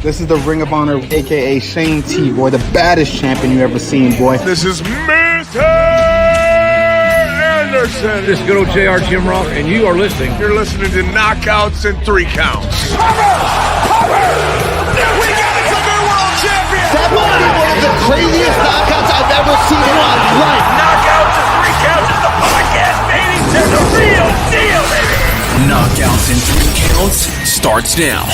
This is the Ring of Honor, a.k.a. Shane T, boy, the baddest champion you ever seen, boy. This is Mr. Anderson. This is good old JR Jim Ross, and you are listening. You're listening to Knockouts and 3 Counts. Cover! We got us a new world champion! That might be one of the craziest knockouts I've ever seen in my life. Knockouts and 3 Counts is the podcast, baby! It's the real deal, baby! Knockouts and 3 Counts starts now.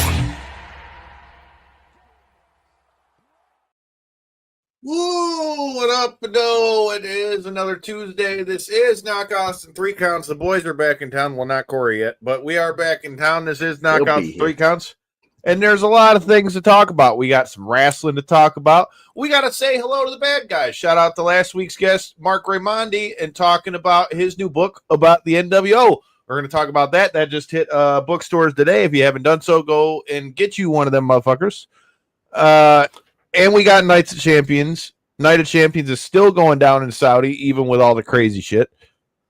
Woo! What up, no? It is another Tuesday. This is Knockouts and 3 Counts. The boys are back in town. Well, not Corey yet, but we are back in town. This is Knockouts and 3 Counts. And there's a lot of things to talk about. We got some wrestling to talk about. We got to say hello to the bad guys. Shout out to last week's guest, Mark Raimondi, and talking about his new book about the NWO. We're going to talk about that. That just hit bookstores today. If you haven't done so, go and get you one of them motherfuckers. And we got Nights of Champions. Night of Champions is still going down in Saudi, even with all the crazy shit.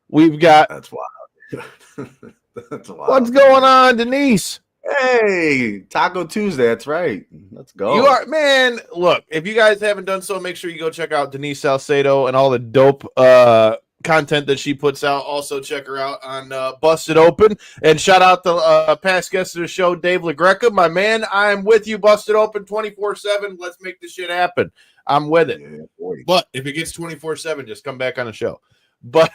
We've got... That's wild. That's wild. What's going on, Denise? Hey, Taco Tuesday. That's right. Let's go. You are, man, look, if you guys haven't done so, make sure you go check out Denise Salcedo and all the dope content that she puts out. Also, check her out on Busted Open. And shout out to past guest of the show, Dave LaGreca. My man, I'm with you, Busted Open 24/7. Let's make this shit happen. I'm with it. Yeah, but if it gets 24/7, just come back on the show. But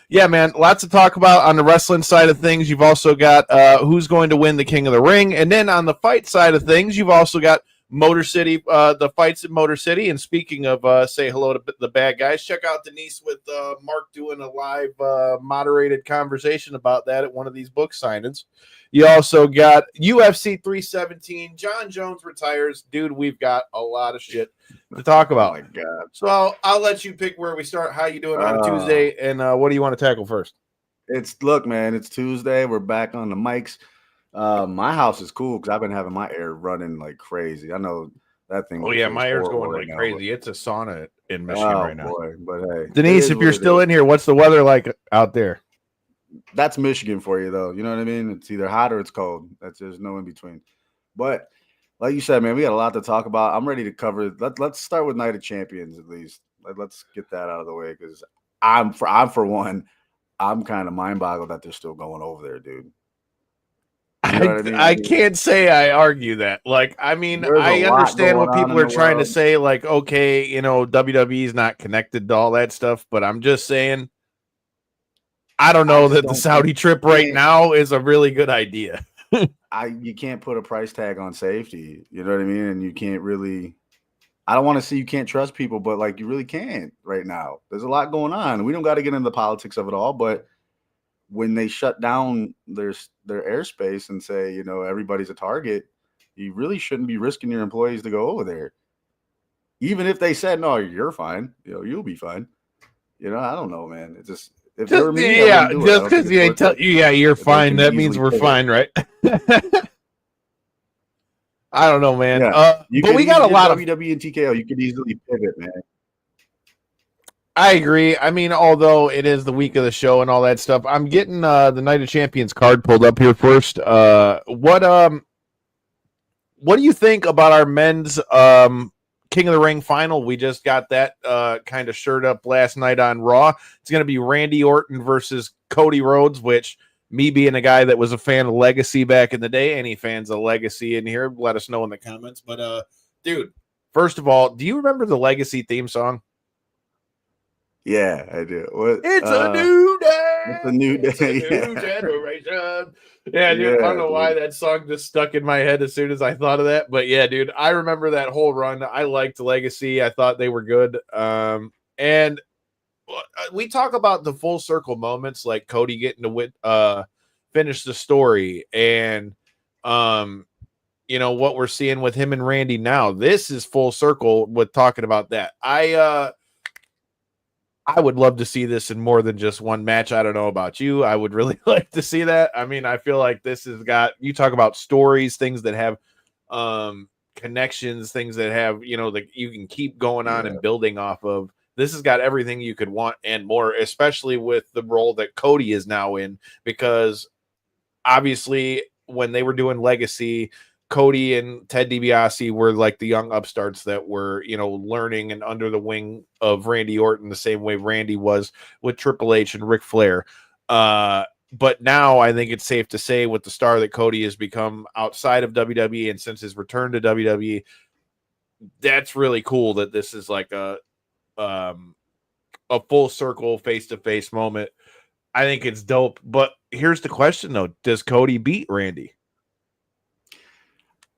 yeah, man, lots to talk about on the wrestling side of things. You've also got who's going to win the King of the Ring. And then on the fight side of things, you've also got Motor City, the fights at Motor City. And speaking of say hello to the bad guys, check out Denise with Mark doing a live moderated conversation about that at one of these book signings. You also got UFC 317. John Jones retires. Dude, we've got a lot of shit to talk about. Oh my God. So I'll let you pick where we start. How you doing on Tuesday? And what do you want to tackle first? Look, man, it's Tuesday. We're back on the mics. My house is cool because I've been having my air running like crazy. I know that thing. Oh yeah, my air's going right like now, crazy. It's a sauna in Michigan right now. Boy, but hey, Denise, if you're still in here, what's the weather like out there? That's Michigan for you, though. You know what I mean? It's either hot or it's cold. There's no in between. But like you said, man, we got a lot to talk about. I'm ready to cover. Let's start with Night of Champions at least. Let's get that out of the way because I'm for one, I'm kind of mind boggled that they're still going over there, dude. You know what I mean? I can't say I argue that. Like, I mean, I understand what people are trying to say. Like, okay, you know, WWE is not connected to all that stuff, but I'm just saying. I don't know that the Saudi trip right now is a really good idea. You can't put a price tag on safety. You know what I mean? And you can't really. I don't want to say you can't trust people, but like you really can't right now. There's a lot going on. We don't got to get into the politics of it all, but when they shut down their airspace and say, you know, everybody's a target, you really shouldn't be risking your employees to go over there. Even if they said, no, you're fine, you know, you'll be fine. You know, I don't know, man. It's just. If just, me, yeah, just because you ain't tell you, yeah, you're fine. That means we're fine, right? I don't know, man. Yeah. But we got a lot of WWE and TKO. You could easily pivot, man. I agree. I mean, although it is the week of the show and all that stuff, I'm getting the Night of Champions card pulled up here first. What do you think about our men's King of the Ring final? We just got that kind of shirt up last night on Raw. It's going to be Randy Orton versus Cody Rhodes, which me being a guy that was a fan of Legacy back in the day, any fans of Legacy in here, let us know in the comments. But dude, first of all, do you remember the Legacy theme song? Yeah, I do. It's a new day. It's a new day. It's a new generation. Yeah, dude. I don't know why that song just stuck in my head as soon as I thought of that. But yeah, dude, I remember that whole run. I liked Legacy. I thought they were good. And we talk about the full circle moments, like Cody getting to finish the story, and you know what we're seeing with him and Randy now. This is full circle with talking about that. I would love to see this in more than just one match. I don't know about you. I would really like to see that. I mean, I feel like this has got, you talk about stories, things that have connections, things that have, you know, that you can keep going on and building off of. This has got everything you could want and more, especially with the role that Cody is now in, because obviously when they were doing Legacy, Cody and Ted DiBiase were like the young upstarts that were, learning and under the wing of Randy Orton the same way Randy was with Triple H and Ric Flair. But now I think it's safe to say with the star that Cody has become outside of WWE and since his return to WWE, that's really cool that this is like a full circle face-to-face moment. I think it's dope. But here's the question though. Does Cody beat Randy?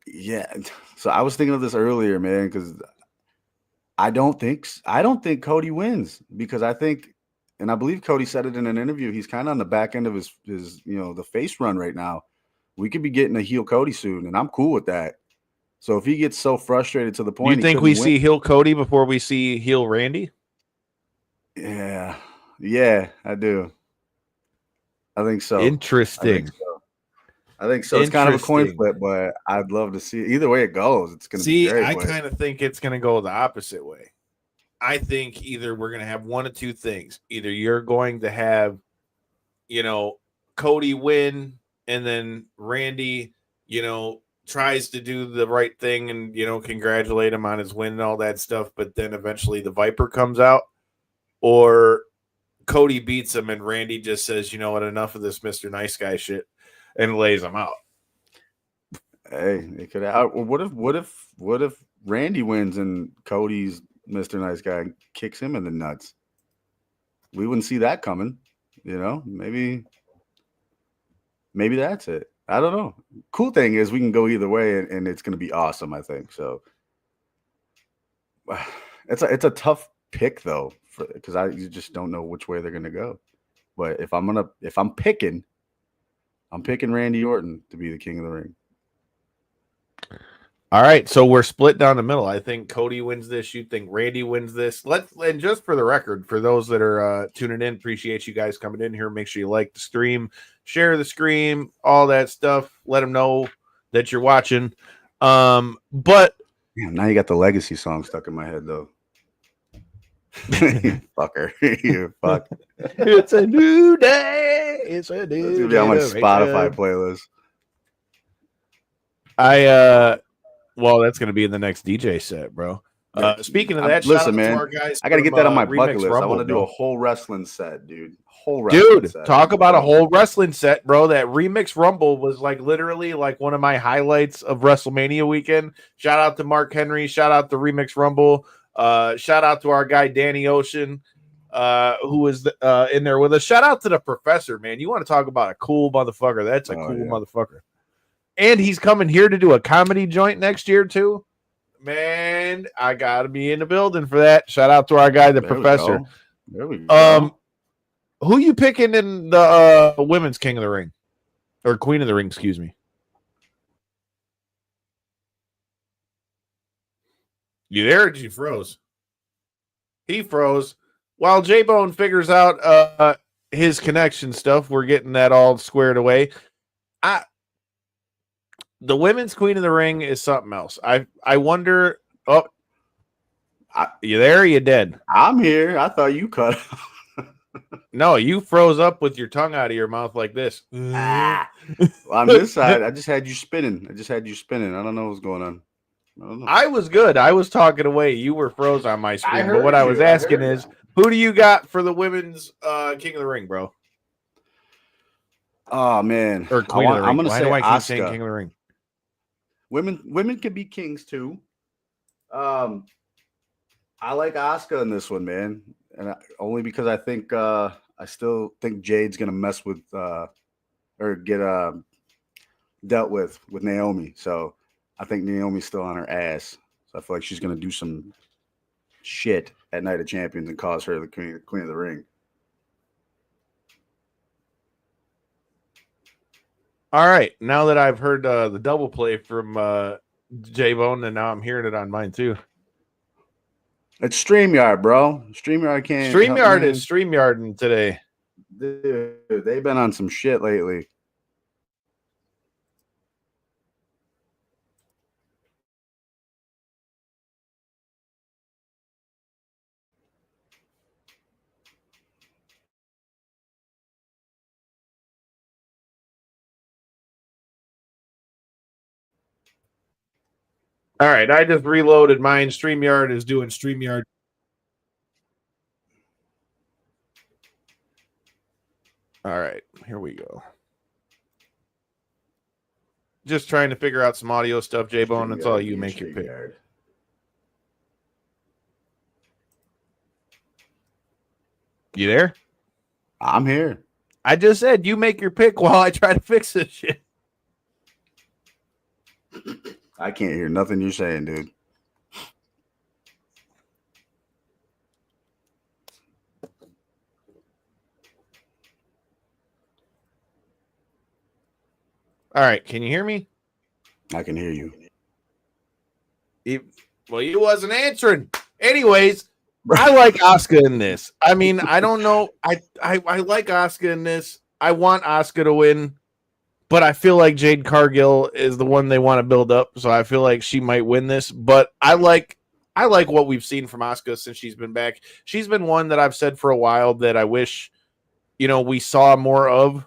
Yeah. So I was thinking of this earlier, man, because I don't think Cody wins because I think, and I believe Cody said it in an interview, he's kind of on the back end of his the face run right now. We could be getting a heel Cody soon, and I'm cool with that. So if he gets so frustrated to the point, you think we see heel Cody before we see heel Randy? Yeah, I do. I think so. Interesting. I think so. It's kind of a coin flip, but I'd love to see either way it goes. It's going to be great. I kind of think it's going to go the opposite way. I think either we're going to have one of two things. Either you're going to have, Cody win and then Randy, tries to do the right thing and, congratulate him on his win and all that stuff. But then eventually the Viper comes out, or Cody beats him and Randy just says, you know what, enough of this Mr. Nice Guy shit, and lays him out. Hey, it could. What if Randy wins and Cody's Mr. Nice Guy kicks him in the nuts? We wouldn't see that coming. Maybe that's it. I don't know. Cool thing is we can go either way, and it's going to be awesome. I think so. It's a tough pick though, because you just don't know which way they're going to go. But if I'm picking Randy Orton to be the King of the Ring. All right, so we're split down the middle. I think Cody wins this. You think Randy wins this? And just for the record, for those that are tuning in, appreciate you guys coming in here. Make sure you like the stream, share the stream, all that stuff. Let them know that you're watching. But damn, now you got the legacy song stuck in my head though. You fucker, you fuck. It's a new day. It's a new. It's gonna be on my Spotify playlist. Well, that's going to be in the next DJ set, bro. Speaking of that, listen, man, to our guys I got to get that on my bucket list. Rumble, I want to do a whole wrestling set, dude. Talk about a whole wrestling set, bro. That Remix Rumble was like literally like one of my highlights of WrestleMania weekend. Shout out to Mark Henry. Shout out to Remix Rumble. Shout out to our guy Danny Ocean, who was in there with us. Shout out to the Professor, man. You want to talk about a cool motherfucker? That's a cool motherfucker. And he's coming here to do a comedy joint next year, too. Man, I got to be in the building for that. Shout out to our guy, the Professor. There we go. Who you picking in the Women's King of the Ring? Or Queen of the Ring, excuse me. You there? Or you froze? He froze. While J-Bone figures out his connection stuff, we're getting that all squared away. The Women's Queen of the Ring is something else. I wonder. Oh, you there? Or you dead? I'm here. I thought you cut. No, you froze up with your tongue out of your mouth like this. Well, on this side, I just had you spinning. I don't know what's going on. I don't know. I was good. I was talking away. You were froze on my screen. But what I was asking is, who do you got for the Women's King of the Ring, bro? Oh man, or Queen of the Ring. I'm gonna say I keep Asuka. saying King of the Ring. Women can be kings too. I like Asuka in this one, man, and only because I think I still think Jade's gonna mess with or get dealt with Naomi. So I think Naomi's still on her ass. So I feel like she's gonna do some shit at Night of Champions and cause her the Queen of the Ring. All right, now that I've heard the double play from J-Bone, and now I'm hearing it on mine too. It's StreamYard, bro. StreamYard can't. StreamYard is StreamYarding today. Dude, they've been on some shit lately. All right, I just reloaded mine. StreamYard is doing StreamYard. All right, here we go. Just trying to figure out some audio stuff, J-Bone. That's all you make your pick. You there? I'm here. I just said you make your pick while I try to fix this shit. I can't hear nothing you're saying, dude. All right, can you hear me? I can hear you. Well, you wasn't answering. Anyways, I like Asuka in this. I mean, I don't know. I like Asuka in this. I want Asuka to win, but I feel like Jade Cargill is the one they want to build up, so I feel like she might win this. But I like what we've seen from Asuka since she's been back. She's been one that I've said for a while that I wish, we saw more of.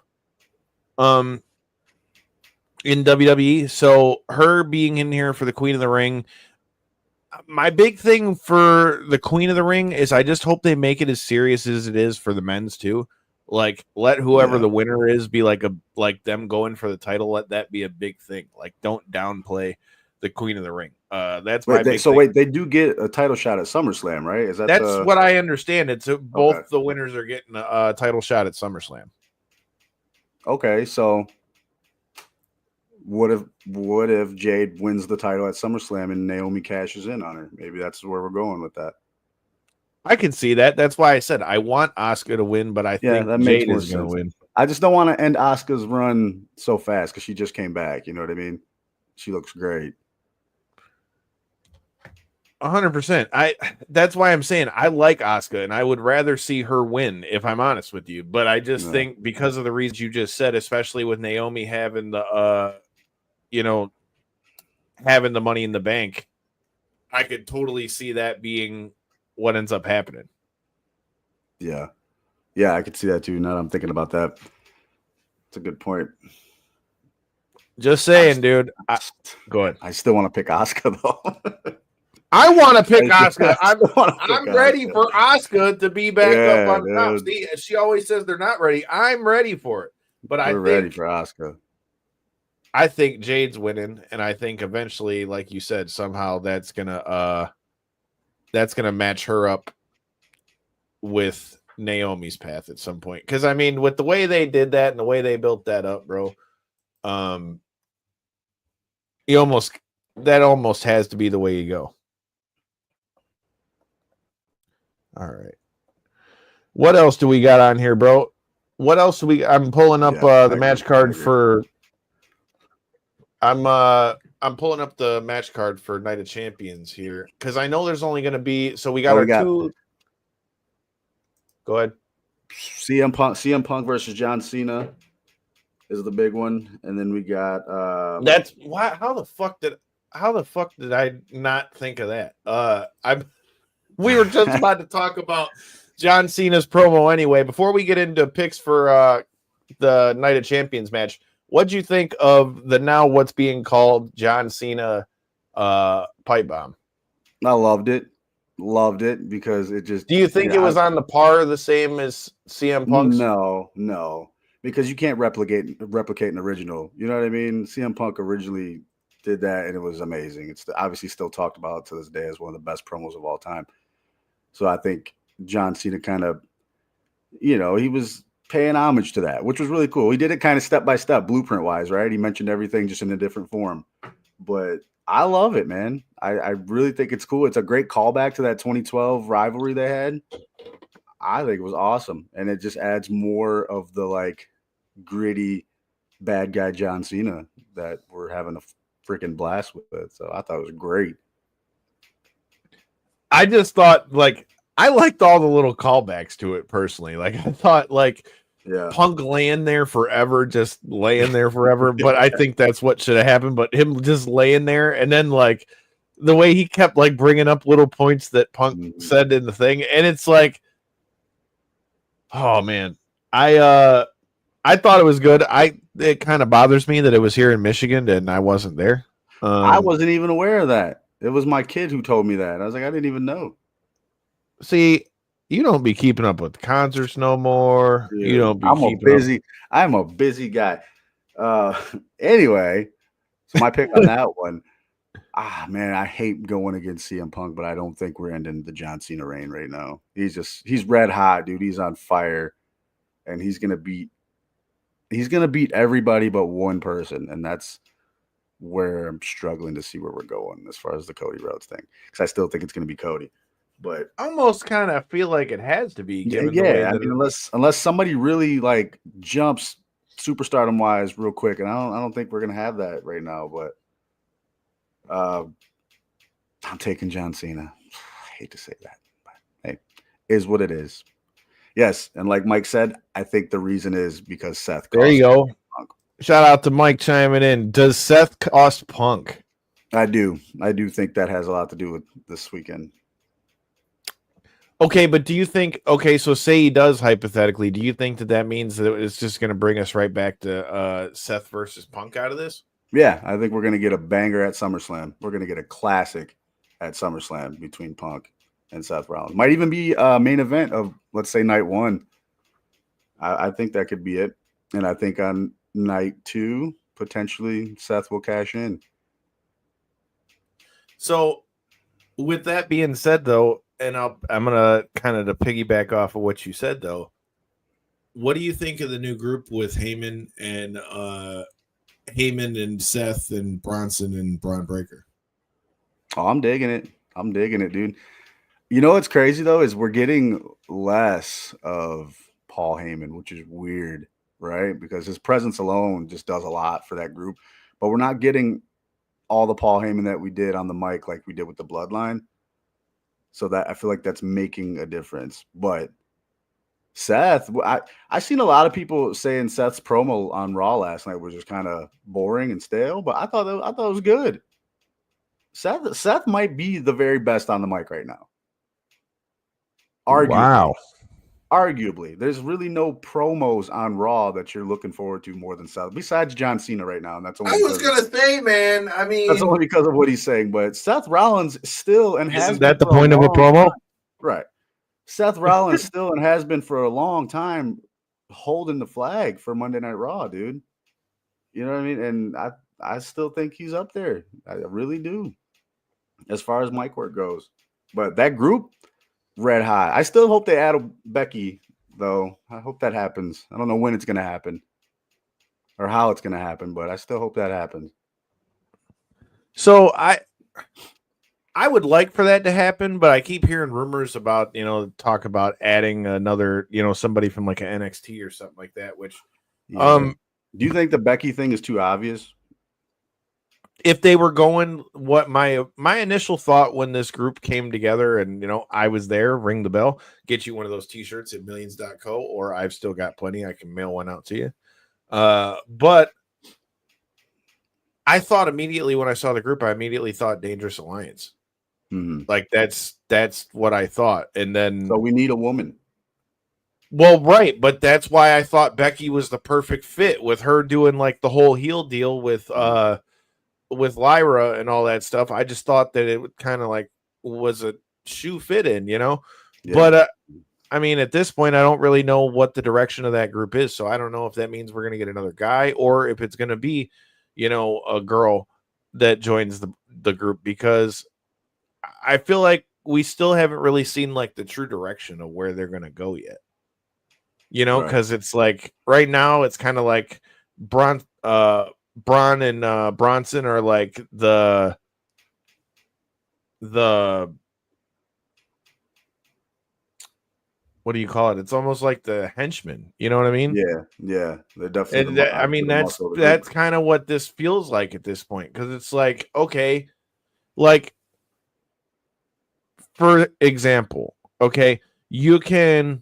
In WWE. So her being in here for the Queen of the Ring. My big thing for the Queen of the Ring is I just hope they make it as serious as it is for the men's too. Like, let whoever the winner is be like them going for the title. Let that be a big thing. Like, don't downplay the Queen of the Ring. That's my big thing. Wait, they do get a title shot at SummerSlam, right? Is that's what I understand. It's both the winners are getting a title shot at SummerSlam. Okay, so what if Jade wins the title at SummerSlam and Naomi cashes in on her? Maybe that's where we're going with that. I can see that. That's why I said I want Asuka to win, but I think that Jade makes is going to win. I just don't want to end Asuka's run so fast because she just came back. You know what I mean? She looks great. 100%. That's why I'm saying I like Asuka, and I would rather see her win, if I'm honest with you. But I just think because of the reasons you just said, especially with Naomi having the having the money in the bank, I could totally see that being what ends up happening. Yeah, I could see that too. Now that I'm thinking about that, it's a good point. Just saying, dude. Go ahead. I still want to pick Asuka though. I want to pick Asuka. I'm ready for Asuka to be back up on top. See, she always says they're not ready. I'm ready for it. But We're ready for Asuka. I think Jade's winning, and I think eventually, like you said, somehow that's gonna match her up with Naomi's path at some point. Because I mean, with the way they did that and the way they built that up, bro, that almost has to be the way you go. All right. What else do we got on here, bro? What else do we? I'm pulling up the match card for. I'm pulling up the match card for Night of Champions here because I know there's only going to be. So we got two. Go ahead. CM Punk versus John Cena is the big one, and then we got. That's why. How the fuck did I not think of that? We were just about to talk about John Cena's promo anyway. Before we get into picks for the Night of Champions match, what'd you think of what's being called John Cena pipe bomb? I loved it because it just. Do you think it was on the par the same as CM Punk's? No, because you can't replicate an original. You know what I mean? CM Punk originally did that, and it was amazing. It's obviously still talked about to this day as one of the best promos of all time. So I think John Cena kind of, he was paying homage to that, which was really cool. He did it kind of step by step, blueprint wise, right? He mentioned everything just in a different form. But I love it, man. I really think it's cool. It's a great callback to that 2012 rivalry they had. I think it was awesome. And it just adds more of the gritty bad guy John Cena that we're having a freaking blast with it. So I thought it was great. I just thought I liked all the little callbacks to it personally. I thought Punk laying there forever, just laying there forever. But I think that's what should have happened. But him just laying there, and then the way he kept bringing up little points that Punk said in the thing, and it's oh man, I thought it was good. It kind of bothers me that it was here in Michigan and I wasn't there. I wasn't even aware of that. It was my kid who told me that. I was like, I didn't even know. See, you don't be keeping up with concerts no more. Dude, You don't be I'm a busy guy. Anyway, so my pick on that one. Man, I hate going against CM Punk, but I don't think we're ending the John Cena reign right now. He's red hot, dude. He's on fire, and he's gonna beat everybody but one person, and that's where I'm struggling to see where we're going as far as the Cody Rhodes thing, because I still think it's gonna be Cody. But almost kind of feel like it has to be given yeah, the way I that mean, unless somebody really like jumps superstardom wise real quick, and I don't think we're gonna have that right now. But I'm taking John Cena. I hate to say that, but hey, is what it is. Yes, and like Mike said, I think the reason is because Seth. There you go. Punk. Shout out to Mike chiming in. Does Seth cost Punk? I do think that has a lot to do with this weekend. Okay, but do you think? Okay, so say he does hypothetically. Do you think that means that it's just going to bring us right back to Seth versus Punk out of this? Yeah, I think we're going to get a banger at SummerSlam. We're going to get a classic at SummerSlam between Punk and Seth Rollins. Might even be a main event of, let's say, night one. I think that could be it. And I think on night two, potentially Seth will cash in. So with that being said, though, and I'm going to kind of to piggyback off of what you said, though. What do you think of the new group with Heyman and Seth and Bronson and Braun Breaker? Oh, I'm digging it. Dude. You know what's crazy, though, is we're getting less of Paul Heyman, which is weird, right? Because his presence alone just does a lot for that group. But we're not getting all the Paul Heyman that we did on the mic like we did with the Bloodline. So that I feel like that's making a difference. But Seth, I seen a lot of people saying Seth's promo on Raw last night was just kind of boring and stale, but I thought it was good. Seth might be the very best on the mic right now. Arguably. Wow. Arguably, there's really no promos on Raw that you're looking forward to more than Seth, besides John Cena right now. And that's only I was gonna say, man. I mean, that's only because of what he's saying. But Seth Rollins still and has Isn't that been the point of a promo? time, right? Seth Rollins still and has been for a long time holding the flag for Monday Night Raw, dude. You know what I mean? And I still think he's up there. I really do, as far as mic work goes. But that group, red hot. I still hope they add a Becky, though. I hope that happens. I don't know when it's going to happen or how it's going to happen, but I still hope that happens. So I would like for that to happen, but I keep hearing rumors about, talk about adding another, somebody from like an NXT or something like that, which do you think the Becky thing is too obvious? If they were going, what my initial thought when this group came together and, I was there, ring the bell, get you one of those t-shirts at millions.co, or I've still got plenty. I can mail one out to you. But I thought immediately when I saw the group, I immediately thought Dangerous Alliance. Mm-hmm. Like that's what I thought. And then, so we need a woman. Well, right. But that's why I thought Becky was the perfect fit with her doing like the whole heel deal with Lyra and all that stuff. I just thought that it would kind of like was a shoe fit in, Yeah. But I mean, at this point, I don't really know what the direction of that group is. So I don't know if that means we're going to get another guy or if it's going to be, a girl that joins the group, because I feel like we still haven't really seen like the true direction of where they're going to go yet. Because It's like right now it's kind of like Braun and Bronson are like the what do you call it? It's almost like the henchmen. You know what I mean? Yeah. They're definitely. I mean, that's kind of what this feels like at this point, because it's like, okay, like for example, okay, you can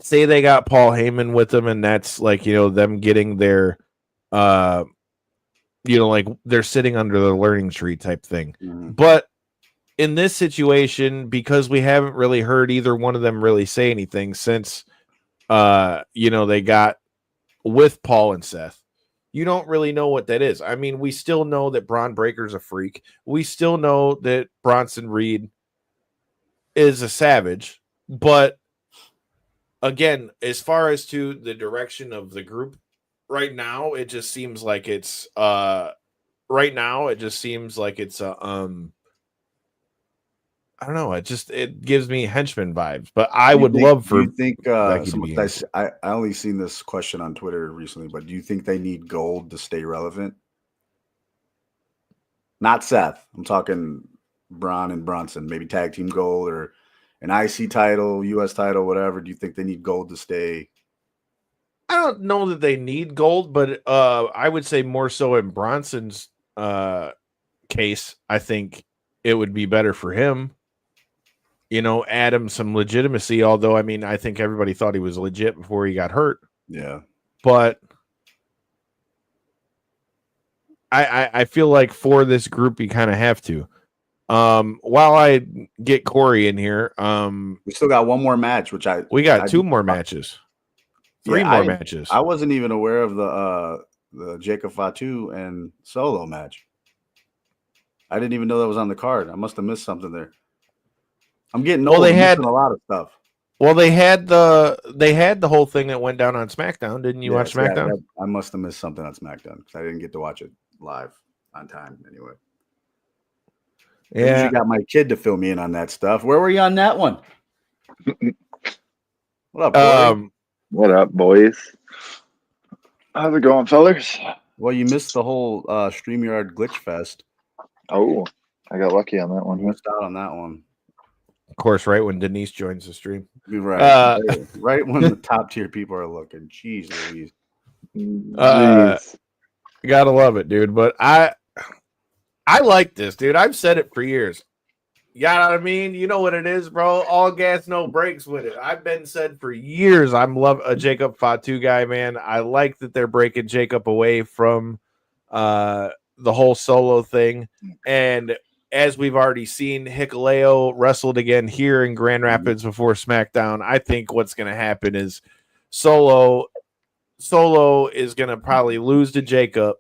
say they got Paul Heyman with them, and that's like, them getting their like they're sitting under the learning tree type thing. Mm-hmm. But in this situation, because we haven't really heard either one of them really say anything since they got with Paul and Seth, you don't really know what that is. I mean, we still know that Bron Breaker's a freak. We still know that Bronson Reed is a savage. But again, as far as to the direction of the group right now, it just seems like it's I don't know. It gives me henchman vibes, but I would love for. Do you think? I only seen this question on Twitter recently, but do you think they need gold to stay relevant? Not Seth. I'm talking Braun and Brunson. Maybe tag team gold or an IC title, US title, whatever. Do you think they need gold to stay? I don't know that they need gold, but I would say more so in Bronson's case. I think it would be better for him. Add him some legitimacy. Although, I mean, I think everybody thought he was legit before he got hurt. Yeah. But I feel like for this group, you kind of have to. While I get Corey in here, we still got one more match, we got two more matches. Three more matches. I wasn't even aware of the Jacob Fatu and Solo match. I didn't even know that was on the card. I must have missed something there. I'm getting old. They had a lot of stuff. Well, they had the whole thing that went down on Smackdown. Didn't you watch Smackdown? I must have missed something on Smackdown because I didn't get to watch it live on time anyway. Yeah, you got my kid to fill me in on that stuff. Where were you on that one? What up, boy? What up, boys? How's it going, fellas? Well, you missed the whole StreamYard glitch fest. Oh, I got lucky on that one. You missed out on that one. Of course, right when Denise joins the stream. Right. Right when the top tier people are looking. Jeez Louise. You gotta love it, dude. But I like this, dude. I've said it for years. You know what I mean? You know what it is, bro. All gas, no brakes with it. I've been said for years. I'm a Jacob Fatu guy, man. I like that they're breaking Jacob away from the whole Solo thing. And as we've already seen, Hikuleo wrestled again here in Grand Rapids before SmackDown. I think what's going to happen is Solo is going to probably lose to Jacob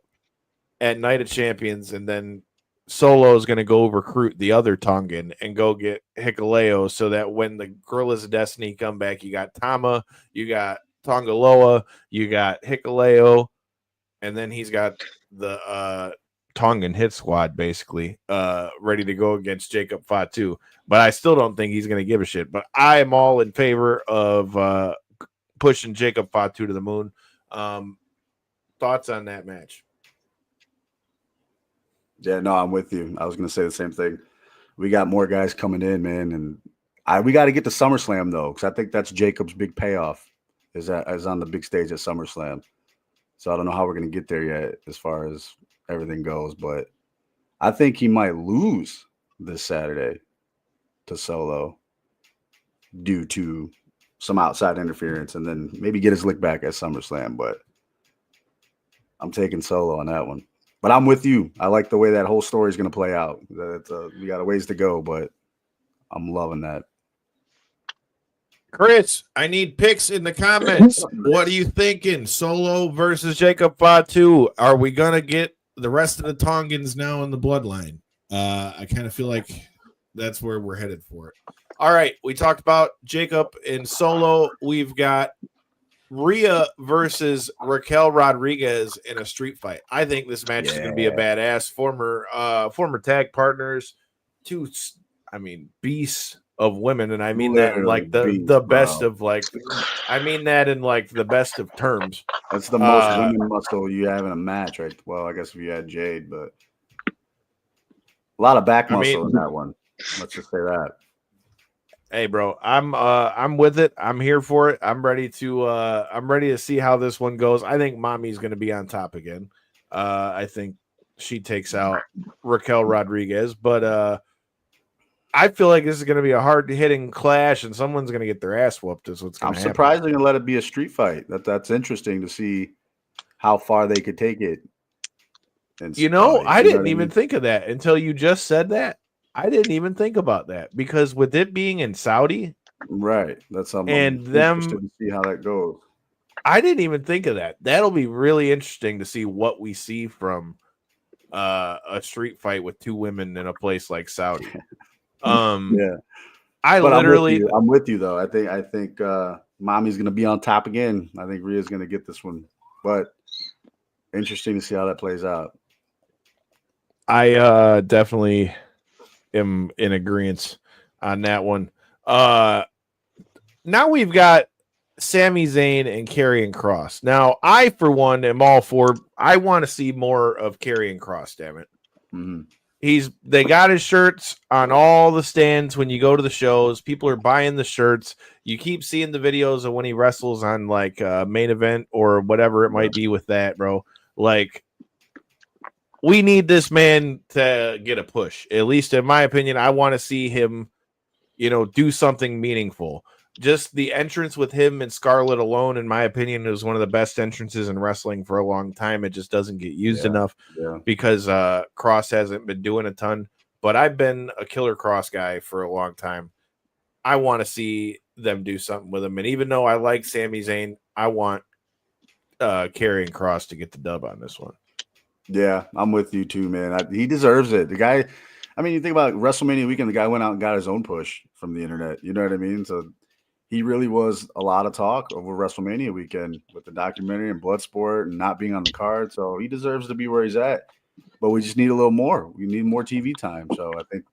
at Night of Champions, and then Solo is going to go recruit the other Tongan and go get Hikuleo so that when the Gorillas of Destiny come back, you got Tama, you got Tongaloa, you got Hikuleo, and then he's got the Tongan hit squad basically ready to go against Jacob Fatu. But I still don't think he's going to give a shit. But I am all in favor of pushing Jacob Fatu to the moon. Thoughts on that match? Yeah, no, I'm with you. I was going to say the same thing. We got more guys coming in, man, and we got to get to SummerSlam though, because I think that's Jacob's big payoff is on the big stage at SummerSlam. So I don't know how we're going to get there yet as far as everything goes, but I think he might lose this Saturday to Solo due to some outside interference, and then maybe get his lick back at SummerSlam. But I'm taking Solo on that one. But I'm with you. I like the way that whole story is going to play out. We got a ways to go, but I'm loving that. Chris, I need picks in the comments. What are you thinking? Solo versus Jacob Fatu. Are we going to get the rest of the Tongans now in the bloodline? I kind of feel like that's where we're headed for it. All right. We talked about Jacob and Solo. We've got Rhea versus Raquel Rodriguez in a street fight. I think this match is going to be a badass. Former tag partners, two, beasts of women, and I mean that in like the best of I mean that in like the best of terms. That's the most women muscle you have in a match, right? Well, I guess if you had Jade, but a lot of back muscle in that one. Let's just say that. Hey, bro, I'm with it. I'm here for it. I'm ready to see how this one goes. I think Mommy's going to be on top again. I think she takes out Raquel Rodriguez, but I feel like this is going to be a hard-hitting clash, and someone's going to get their ass whooped. Is what's going to happen. I'm surprised they're going to let it be a street fight. That's interesting to see how far they could take it. I didn't even think of that until you just said that. I didn't even think about that because with it being in Saudi, right? That's something. And them to see how that goes. I didn't even think of that. That'll be really interesting to see what we see from a street fight with two women in a place like Saudi. Yeah. I'm with you though. I think Mommy's gonna be on top again. I think Rhea's gonna get this one. But interesting to see how that plays out. I definitely am in agreement on that one. Now we've got Sami Zayn and Karrion Kross. Now, I, for one, am all for. I want to see more of Karrion Kross. Damn it, They got his shirts on all the stands when you go to the shows. People are buying the shirts. You keep seeing the videos of when he wrestles on like main event or whatever it might be with that, bro. Like, we need this man to get a push. At least in my opinion, I want to see him, do something meaningful. Just the entrance with him and Scarlett alone, in my opinion, is one of the best entrances in wrestling for a long time. It just doesn't get used enough because Cross hasn't been doing a ton. But I've been a Killer Cross guy for a long time. I want to see them do something with him. And even though I like Sami Zayn, I want Karrion Kross to get the dub on this one. Yeah, I'm with you too, man. He deserves it. The guy, I mean, you think about WrestleMania weekend, the guy went out and got his own push from the internet. You know what I mean? So he really was a lot of talk over WrestleMania weekend with the documentary and Bloodsport and not being on the card. So he deserves to be where he's at. But we just need a little more. We need more TV time. So I think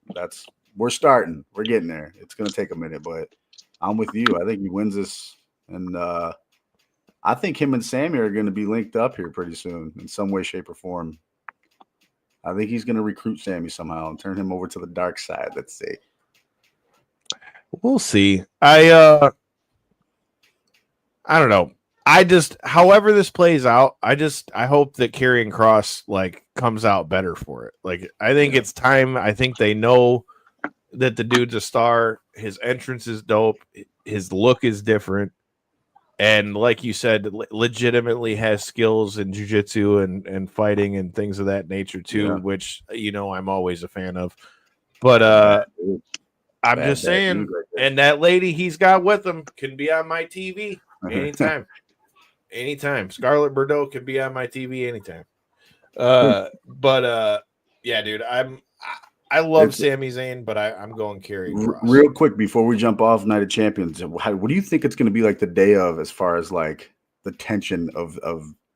we're starting. We're getting there. It's going to take a minute, but I'm with you. I think he wins this. And I think him and Sammy are going to be linked up here pretty soon in some way, shape, or form. I think he's going to recruit Sammy somehow and turn him over to the dark side. Let's see. We'll see. I don't know. However this plays out, I hope that Karrion Kross comes out better for it. I think it's time. I think they know that the dude's a star. His entrance is dope. His look is different. And like you said, legitimately has skills in jiu-jitsu and fighting and things of that nature too, which, I'm always a fan of. But I'm just saying, and that lady he's got with him can be on my TV anytime. Anytime. Scarlett Bordeaux can be on my TV anytime. Yeah, dude, I love Sami Zayn, but I'm going Karrion Kross. Real quick before we jump off Night of Champions, what do you think it's going to be like the day of, as far as the tension of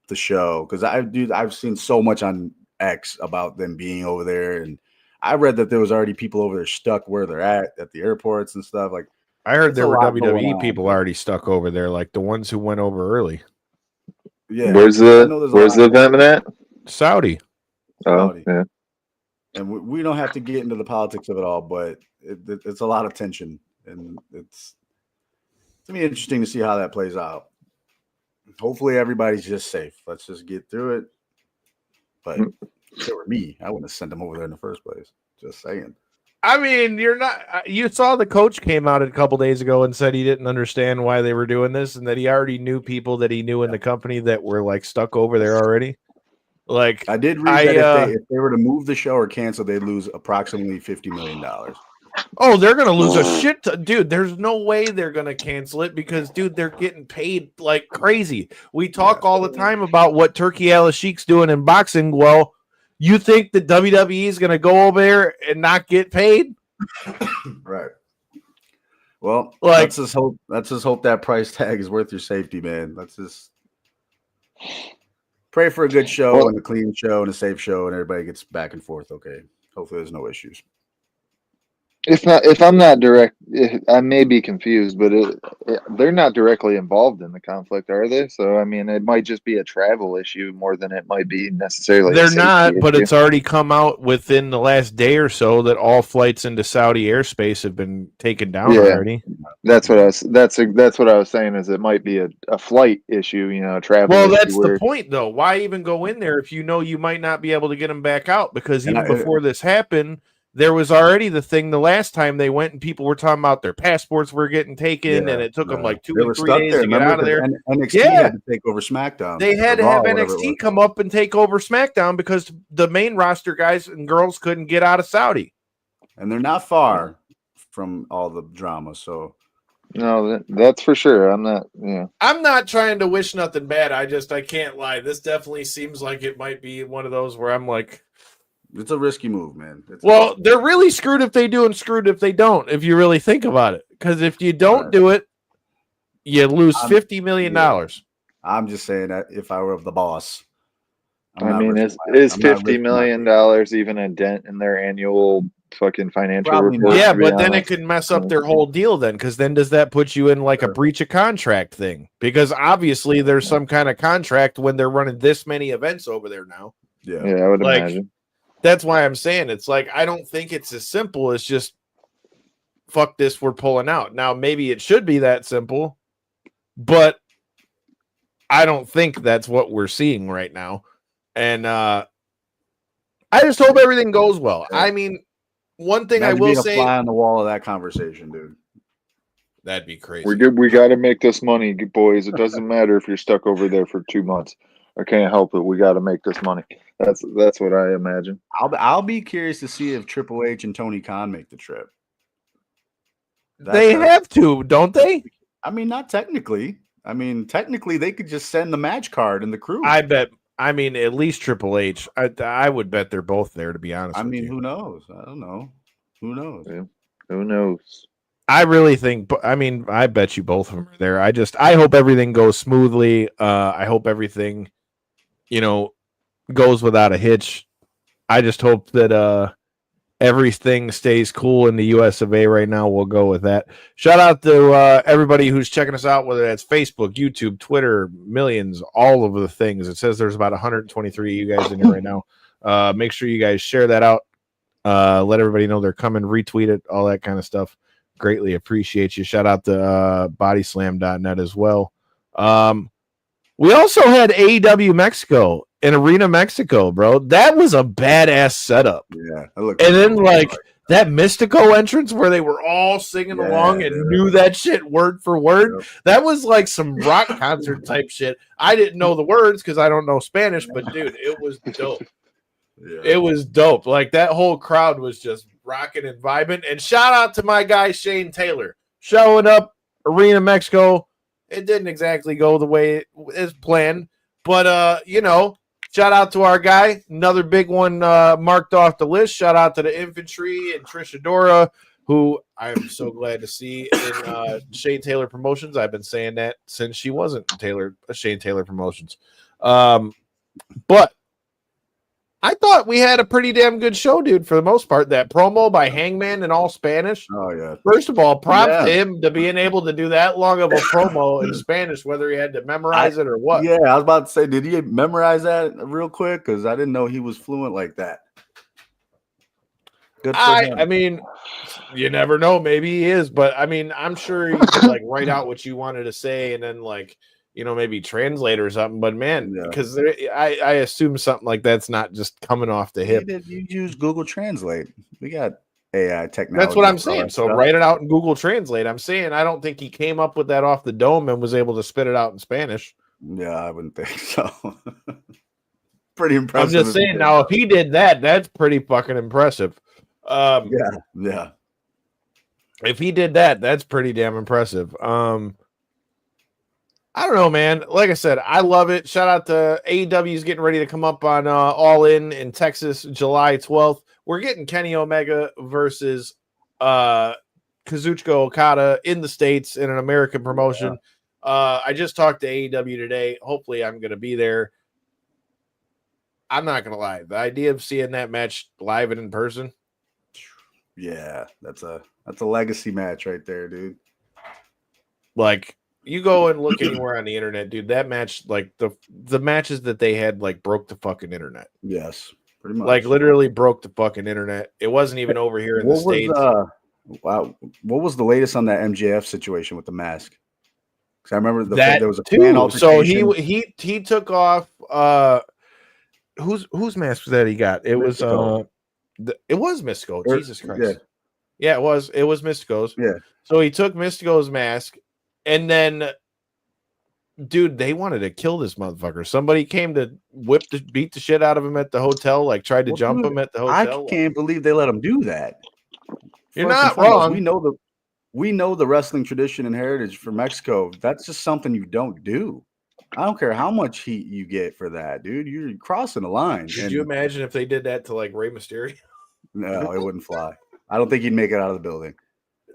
the show? Because I've seen so much on X about them being over there, and I read that there was already people over there stuck where they're at the airports and stuff. I heard there were WWE people already stuck over there, like the ones who went over early. Yeah, where's the event at? Saudi. Oh, yeah. And we don't have to get into the politics of it all, but it's a lot of tension, and it's gonna be interesting to see how that plays out. Hopefully, everybody's just safe. Let's just get through it. But if it were me, I wouldn't have sent them over there in the first place. Just saying. I mean, you saw the coach came out a couple days ago and said he didn't understand why they were doing this, and that he already knew people that he knew in the company that were stuck over there already. I did read that if they were to move the show or cancel, they'd lose approximately $50 million. Oh, they're going to lose a shit dude, there's no way they're going to cancel it because, dude, they're getting paid like crazy. We talk all the time about what Turkey Al Sheikh's doing in boxing. Well, you think that WWE is going to go over there and not get paid? Right. Well, let's just hope that price tag is worth your safety, man. Let's just pray for a good show and a clean show and a safe show, and everybody gets back and forth. Okay. Hopefully there's no issues. If I'm not direct, I may be confused, but they're not directly involved in the conflict, are they? So, I mean, it might just be a travel issue more than it might be necessarily. They're not, but it's already come out within the last day or so that all flights into Saudi airspace have been taken down already. That's what I was saying. Is it might be a flight issue, travel. Well, that's the point, though. Why even go in there if you know you might not be able to get them back out? Because even before this happened, there was already the thing the last time they went and people were talking about their passports were getting taken and it took them 2 or 3 days to get out of there. NXT had to take over SmackDown. They had to have NXT come up and take over SmackDown because the main roster guys and girls couldn't get out of Saudi. And they're not far from all the drama. So No, that's for sure. I'm not. Yeah. I'm not trying to wish nothing bad. I can't lie. This definitely seems like it might be one of those where I'm like, it's a risky move, man. They're really screwed if they do and screwed if they don't, if you really think about it. Because if you don't do it, you lose $50 million. I'm just saying that if I were the boss. Is $50 million even a dent in their annual fucking financial report? Yeah, but then it could mess up their whole deal then, because then does that put you in like a breach of contract thing? Because obviously there's some kind of contract when they're running this many events over there now. Yeah, I would imagine. That's why I'm saying it's like I don't think it's as simple as just fuck this, we're pulling out. Now maybe it should be that simple, but I don't think that's what we're seeing right now. And I just hope everything goes well. I mean, one thing I will say, fly on the wall of that conversation, dude. That'd be crazy. We got to make this money, boys. It doesn't matter if you're stuck over there for 2 months. I can't help it. We got to make this money. That's what I imagine. I'll be curious to see if Triple H and Tony Khan make the trip. They have to, don't they? I mean, not technically. I mean, technically, they could just send the match card and the crew. I bet. I mean, at least Triple H. I would bet they're both there, to be honest. I mean, who knows? I don't know. Who knows? Yeah. Who knows? I really think. I mean, I bet you both of them are there. I hope everything goes smoothly. I hope everything, goes without a hitch. I just hope that everything stays cool in the US of A right now. We'll go with that. Shout out to everybody who's checking us out, whether that's Facebook, YouTube, Twitter, millions, all of the things. It says there's about 123 of you guys in here right now. Make sure you guys share that out. Let everybody know they're coming, retweet it, all that kind of stuff. Greatly appreciate you. Shout out to bodyslam.net as well. We also had AEW Mexico in Arena Mexico, bro. That was a badass setup. Yeah. And then that Mystico entrance where they were all singing along and knew that shit word for word. Yep. That was like some rock concert type shit. I didn't know the words because I don't know Spanish, but dude, it was dope. Yeah. It was dope. Like that whole crowd was just rocking and vibing. And shout out to my guy Shane Taylor showing up Arena Mexico. It didn't exactly go the way it is planned, but shout out to our guy. Another big one marked off the list. Shout out to the infantry and Trish Adora, who I'm so glad to see in Shane Taylor Promotions. I've been saying that since she wasn't Shane Taylor Promotions. But I thought we had a pretty damn good show, dude, for the most part. That promo by Hangman in all Spanish. Oh, yeah. First of all, props to him to being able to do that long of a promo in Spanish, whether he had to memorize it or what. Yeah, I was about to say, did he memorize that real quick? Because I didn't know he was fluent like that. Good for him. I mean, you never know. Maybe he is. But, I mean, I'm sure you could, write out what you wanted to say and then, maybe translate or something, but man, because I assume something like that's not just coming off the hip. You use Google Translate. We got AI technology. That's what I'm saying. So write it out in Google Translate. I'm saying I don't think he came up with that off the dome and was able to spit it out in Spanish. Yeah, I wouldn't think so. Pretty impressive. I'm just saying now, if he did that, that's pretty fucking impressive. Yeah. If he did that, that's pretty damn impressive. I don't know, man. Like I said, I love it. Shout out to AEW's getting ready to come up on All In Texas, July 12th. We're getting Kenny Omega versus Kazuchika Okada in the States in an American promotion. Yeah. I just talked to AEW today. Hopefully I'm going to be there. I'm not going to lie. The idea of seeing that match live and in person. Yeah, that's a legacy match right there, dude. You go and look anywhere on the internet, dude. That match, the matches that they had, broke the fucking internet. Yes, pretty much. Literally broke the fucking internet. It wasn't even over here in the States. Wow, what was the latest on that MJF situation with the mask? Because I remember there was a fan altercation. So he took off. Whose mask was that he got? It Mystico. It was Mystico. Jesus Christ. Yeah, it was Mystico's. Yeah. So he took Mystico's mask. And then, dude, they wanted to kill this motherfucker. Somebody came to beat the shit out of him at the hotel, tried to jump him at the hotel. I can't believe they let him do that. You're not wrong. we know the wrestling tradition and heritage for Mexico. That's just something you don't do. I don't care how much heat you get for that, dude. You're crossing the line. Could you imagine if they did that to like Rey Mysterio? No, it wouldn't fly. I don't think he'd make it out of the building.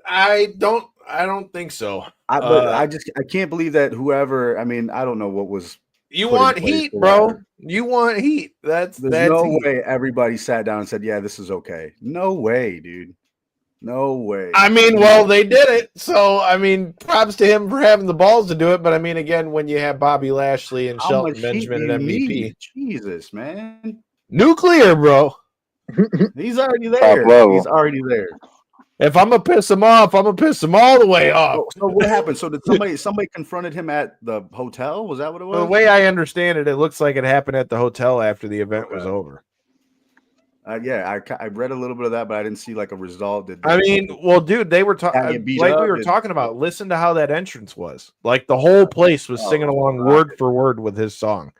I don't think so. I can't believe that whoever. I mean, I don't know what was. You want heat, bro. You want heat. That's no heat. way everybody sat down and said, "Yeah, this is okay." No way, dude. No way. I mean, well, they did it. So, I mean, props to him for having the balls to do it. But I mean, again, when you have Bobby Lashley and Shelton Benjamin and MVP, Jesus, man, nuclear, bro. He's already there. He's already there. If I'm gonna piss him off, I'm gonna piss him all the way off. So what happened? So did somebody confronted him at the hotel? Was that what it was? The way I understand it, it looks like it happened at the hotel after the event was over. Yeah, I read a little bit of that, but I didn't see like a result. I mean, well, dude, they were talking like we were talking about. Listen to how that entrance was. Like the whole place was singing along word for word with his song.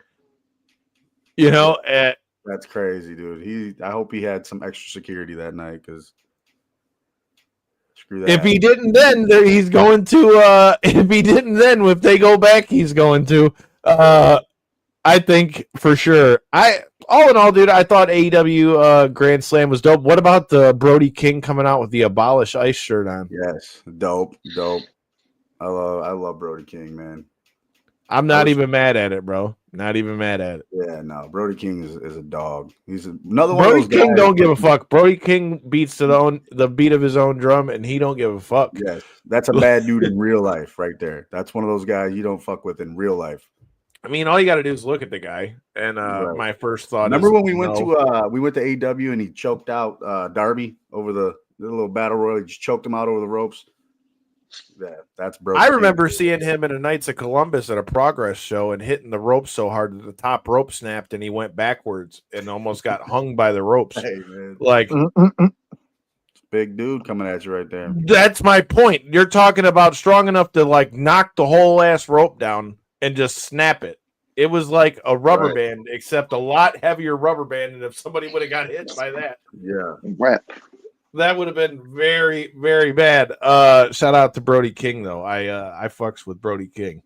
You know, that's crazy, dude. I hope he had some extra security that night because screw that. If he didn't, then he's going to. If he didn't, then if they go back, he's going to. I think for sure. All in all, dude, I thought AEW Grand Slam was dope. What about the Brody King coming out with the Abolish Ice shirt on? Yes, dope. I love Brody King, man. I'm not even mad at it, bro. Not even mad at it. Yeah, no, Brody King is a dog. He's another one. Brody King guys. Don't give a fuck. Brody King beats to the beat of his own drum, and he don't give a fuck. Yes, that's a bad dude in real life, right there. That's one of those guys you don't fuck with in real life. I mean, all you got to do is look at the guy. And right. My first thought. Remember when we went to AEW and he choked out Darby over the little battle royal? He just choked him out over the ropes. That's broken. I remember seeing him in a Knights of Columbus at a Progress show and hitting the rope so hard that the top rope snapped and he went backwards and almost got hung by the ropes. Hey, man. Like big dude coming at you right there. That's my point. You're talking about strong enough to like knock the whole ass rope down and just snap it. It was like a rubber band, except a lot heavier rubber band. And if somebody would have got hit by that, that would have been very, very bad. Shout out to Brody King, though. I fucks with Brody King.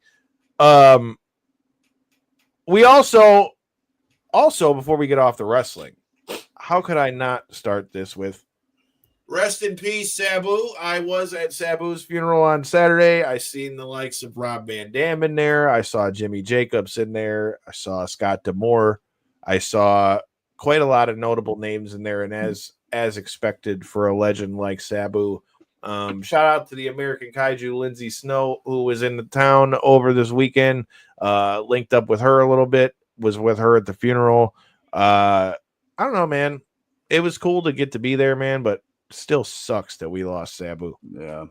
We also before we get off the wrestling, how could I not start this with rest in peace, Sabu. I was at Sabu's funeral on Saturday. I seen the likes of Rob Van Dam in there. I saw Jimmy Jacobs in there. I saw Scott D'Amore. I saw quite a lot of notable names in there, and as expected for a legend like Sabu. Shout out to the American Kaiju, Lindsay Snow, who was in the town over this weekend. Linked up with her a little bit, was with her at the funeral. I don't know, man. It was cool to get to be there, man, but still sucks that we lost Sabu. Yeah.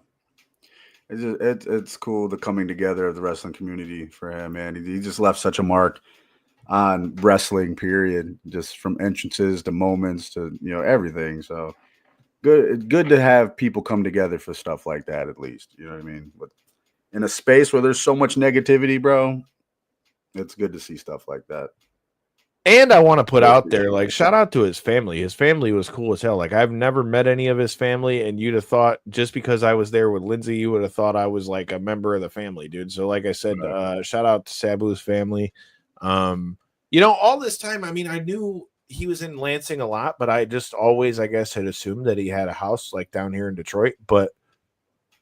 It's cool the coming together of the wrestling community for him, man. He just left such a mark on wrestling, period, just from entrances to moments to everything. So good to have people come together for stuff like that, at least. You know what I mean? But in a space where there's so much negativity, bro, it's good to see stuff like that. And I want to put out there, like, shout out to his family. His family was cool as hell. Like, I've never met any of his family, and you'd have thought, just because I was there with Lindsay, you would have thought I was, like, a member of the family, dude. So, like I said, shout out to Sabu's family. All this time, I mean, I knew he was in Lansing a lot, but I just always, I guess, had assumed that he had a house, like, down here in Detroit. But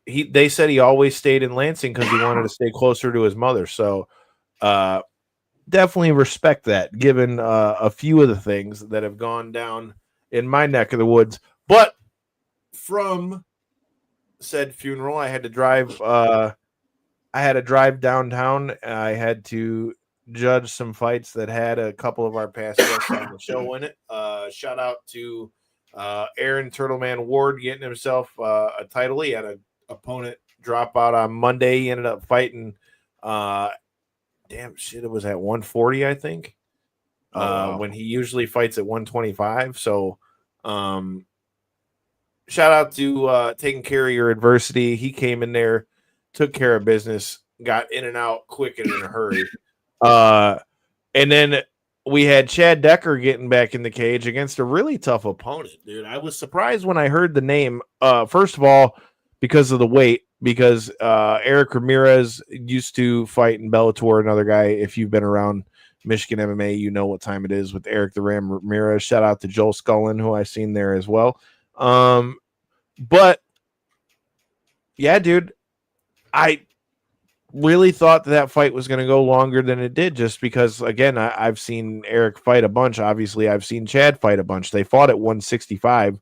they said he always stayed in Lansing because he wanted to stay closer to his mother. So, definitely respect that, given a few of the things that have gone down in my neck of the woods. But from said funeral, I had to drive. I had to drive downtown. I had to judge some fights that had a couple of our past guests on the show in it. Shout out to Aaron Turtleman Ward getting himself a title. He had an opponent drop out on Monday. He ended up fighting. Damn shit, it was at 140, I think. When he usually fights at 125. So shout out to taking care of your adversity. He came in there, took care of business, got in and out quick and in a hurry. And then we had Chad Decker getting back in the cage against a really tough opponent, dude. I was surprised when I heard the name. First of all, because of the weight. Because Eric Ramirez used to fight in Bellator. Another guy, if you've been around Michigan MMA, you know what time it is with Eric the Ram Ramirez. Shout out to Joel Scullin, who I've seen there as well. But yeah, dude, I really thought that fight was going to go longer than it did, just because, again, I've seen Eric fight a bunch. Obviously, I've seen Chad fight a bunch. They fought at 165.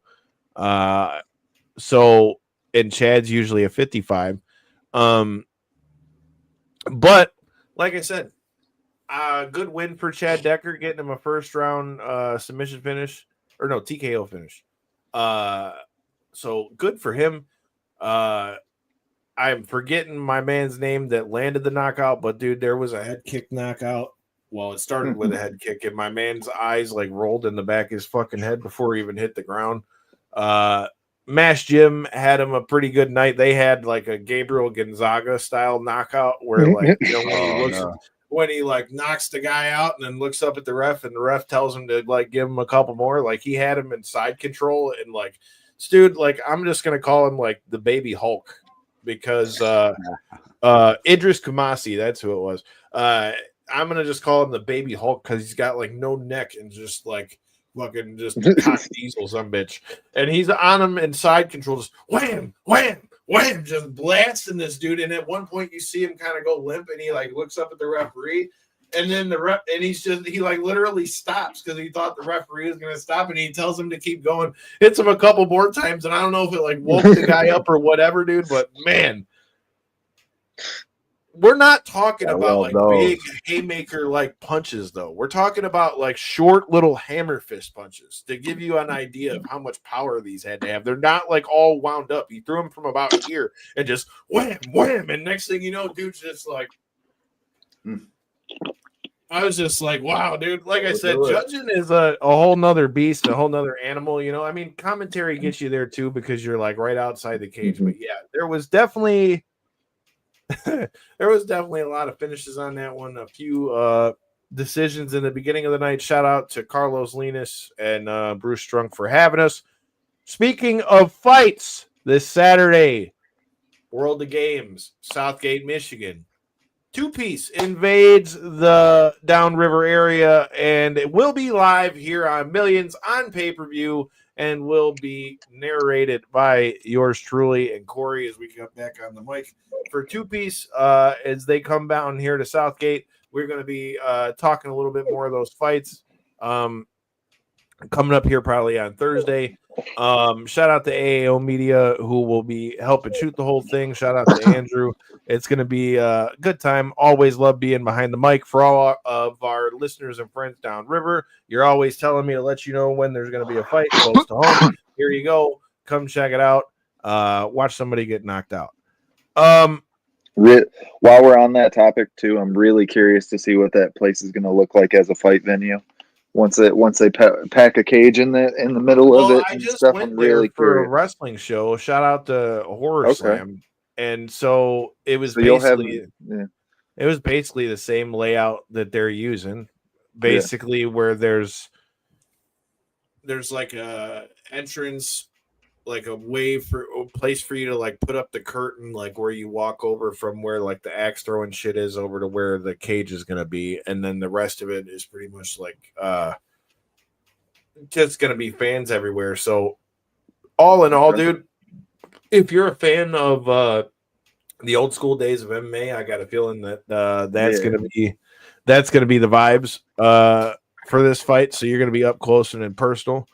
And Chad's usually a 55. But like I said, good win for Chad Decker, getting him a first round submission finish, or no, TKO finish. So good for him. I'm forgetting my man's name that landed the knockout, but dude, there was a head kick knockout. Well, it started with a head kick, and my man's eyes like rolled in the back of his fucking head before he even hit the ground. Mash Jim had him a pretty good night. They had like a Gabriel Gonzaga style knockout where, like, you know, when he like knocks the guy out and then looks up at the ref, and the ref tells him to like give him a couple more. Like, he had him in side control, and like, dude, like, I'm just gonna call him like the baby Hulk, because Idris Kumasi, that's who it was. I'm gonna just call him the baby Hulk because he's got like no neck and just like fucking just cock diesel some bitch, and he's on him in side control, just wham, wham, wham, just blasting this dude. And at one point, you see him kind of go limp, and he like looks up at the referee, and then he like literally stops because he thought the referee was gonna stop, and he tells him to keep going. Hits him a couple more times, and I don't know if it like woke the guy up or whatever, dude. But man, we're not talking about like big haymaker like punches, though. We're talking about like short little hammer fist punches to give you an idea of how much power these had to have. They're not like all wound up. He threw them from about here and just wham, wham, and next thing you know, dude's just like. I was just like, wow, dude. Like I said, judging is a whole nother beast, a whole nother animal. You know, I mean, commentary gets you there too because you're like right outside the cage. But yeah, there was definitely a lot of finishes on that one. A few decisions in the beginning of the night. Shout out to Carlos Linas and Bruce Strunk for having us. Speaking of fights, this Saturday, World of Games, Southgate, Michigan. Two-Piece invades the downriver area, and it will be live here on Millions on pay-per-view, and will be narrated by yours truly and Corey as we come back on the mic for Two-Piece. As they come down here to Southgate, we're going to be talking a little bit more of those fights coming up here probably on Thursday. Shout out to AAO Media, who will be helping shoot the whole thing. Shout out to Andrew. It's going to be a good time. Always love being behind the mic. For all of our listeners and friends downriver, you're always telling me to let you know when there's going to be a fight close to home. Here you go. Come check it out. Watch somebody get knocked out. While we're on that topic too, I'm really curious to see what that place is going to look like as a fight venue. Once they pack a cage in the middle of it, I and just stuff, went I'm there really for curious. a wrestling show. Shout out to Horror Slam, and so it was So basically it was basically the same layout that they're using. Basically, where there's like a entrance, like a place for you to like put up the curtain, like where you walk over from where like the axe throwing shit is over to where the cage is gonna be, and then the rest of it is pretty much like just gonna be fans everywhere. So all in all, dude, if you're a fan of the old school days of MMA, I got a feeling that that's gonna be the vibes for this fight. So you're gonna be up close and personal.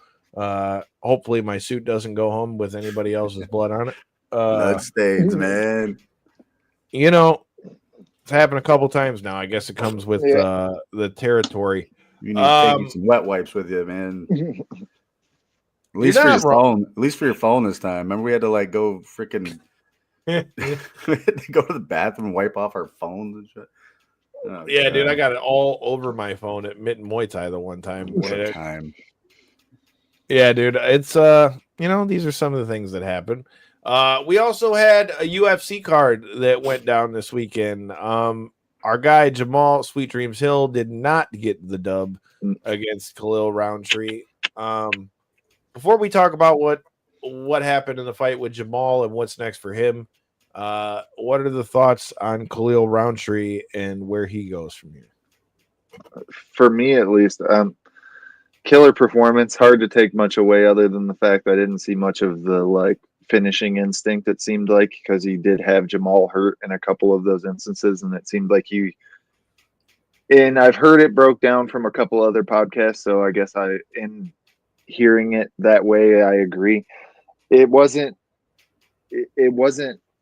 Hopefully my suit doesn't go home with anybody else's blood on it. Blood stains, man. You know, it's happened a couple times now. I guess it comes with the territory. You need to take some wet wipes with you, man. At least for your phone. At least for your phone this time. Remember, we had to like go freaking we had to go to the bathroom and wipe off our phones and shit. Oh, yeah, God. dude, I got it all over my phone at Mitten Muay Thai the one time. Yeah, dude, it's these are some of the things that happen. We also had a UFC card that went down this weekend. Our guy Jamal Sweet Dreams Hill did not get the dub against Khalil Roundtree. Before we talk about what what happened in the fight with Jamal and what's next for him. What are the thoughts on Khalil Roundtree and where he goes from here? For me, at least, killer performance. Hard to take much away other than the fact I didn't see much of the like finishing instinct. It seemed like because he did have Jamal hurt in a couple of those instances, and it seemed like he. And I've heard it broke down from a couple other podcasts, so I guess in hearing it that way, I agree. It wasn't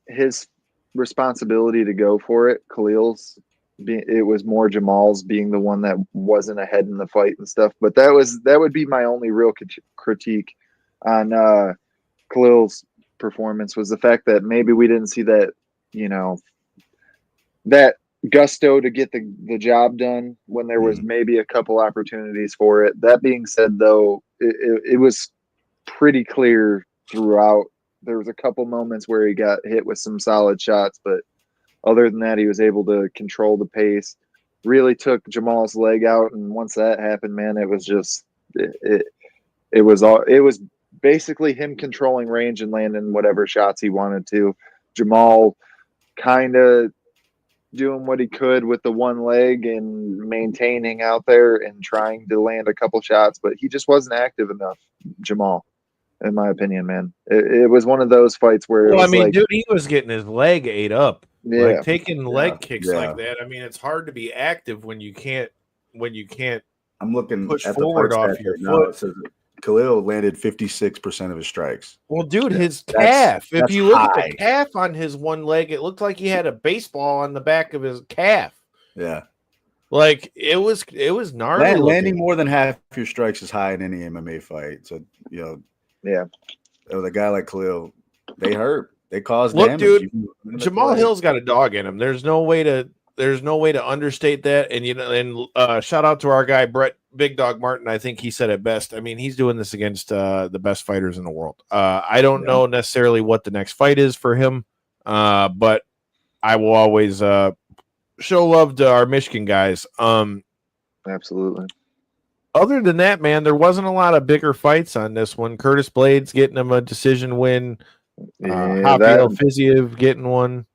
his responsibility to go for it. Khalil's. It was more Jamal's being the one that wasn't ahead in the fight and stuff. But that would be my only real critique on Khalil's performance was the fact that maybe we didn't see that, that gusto to get the job done when there was maybe a couple opportunities for it. That being said, though, it was pretty clear throughout. There was a couple moments where he got hit with some solid shots, but other than that, he was able to control the pace, really took Jamal's leg out. And once that happened, man, it was just, it was basically him controlling range and landing whatever shots he wanted to. Jamal kind of doing what he could with the one leg and maintaining out there and trying to land a couple shots, but he just wasn't active enough, Jamal, in my opinion, man. It was one of those fights where dude, he was getting his leg ate up. Yeah. Like taking leg kicks like that. I mean, it's hard to be active when you can't I'm looking push at forward the off your now. foot. It says Khalil landed 56% of his strikes. Well, dude, his calf. If that's you look high. at the calf on his one leg, it looked like he had a baseball on the back of his calf. Yeah. Like it was gnarly. Landing more than half your strikes is high in any MMA fight. So, yeah. With a guy like Khalil, they hurt. They cause Look, damage. dude, Jamal Hill's got a dog in him. There's no way to understate that. And shout out to our guy Brett Big Dog Martin. I think he said it best. I mean, he's doing this against the best fighters in the world. I don't know necessarily what the next fight is for him, but I will always show love to our Michigan guys. Absolutely. Other than that, man, there wasn't a lot of bigger fights on this one. Curtis Blades getting him a decision win. Rafael Fiziev getting one.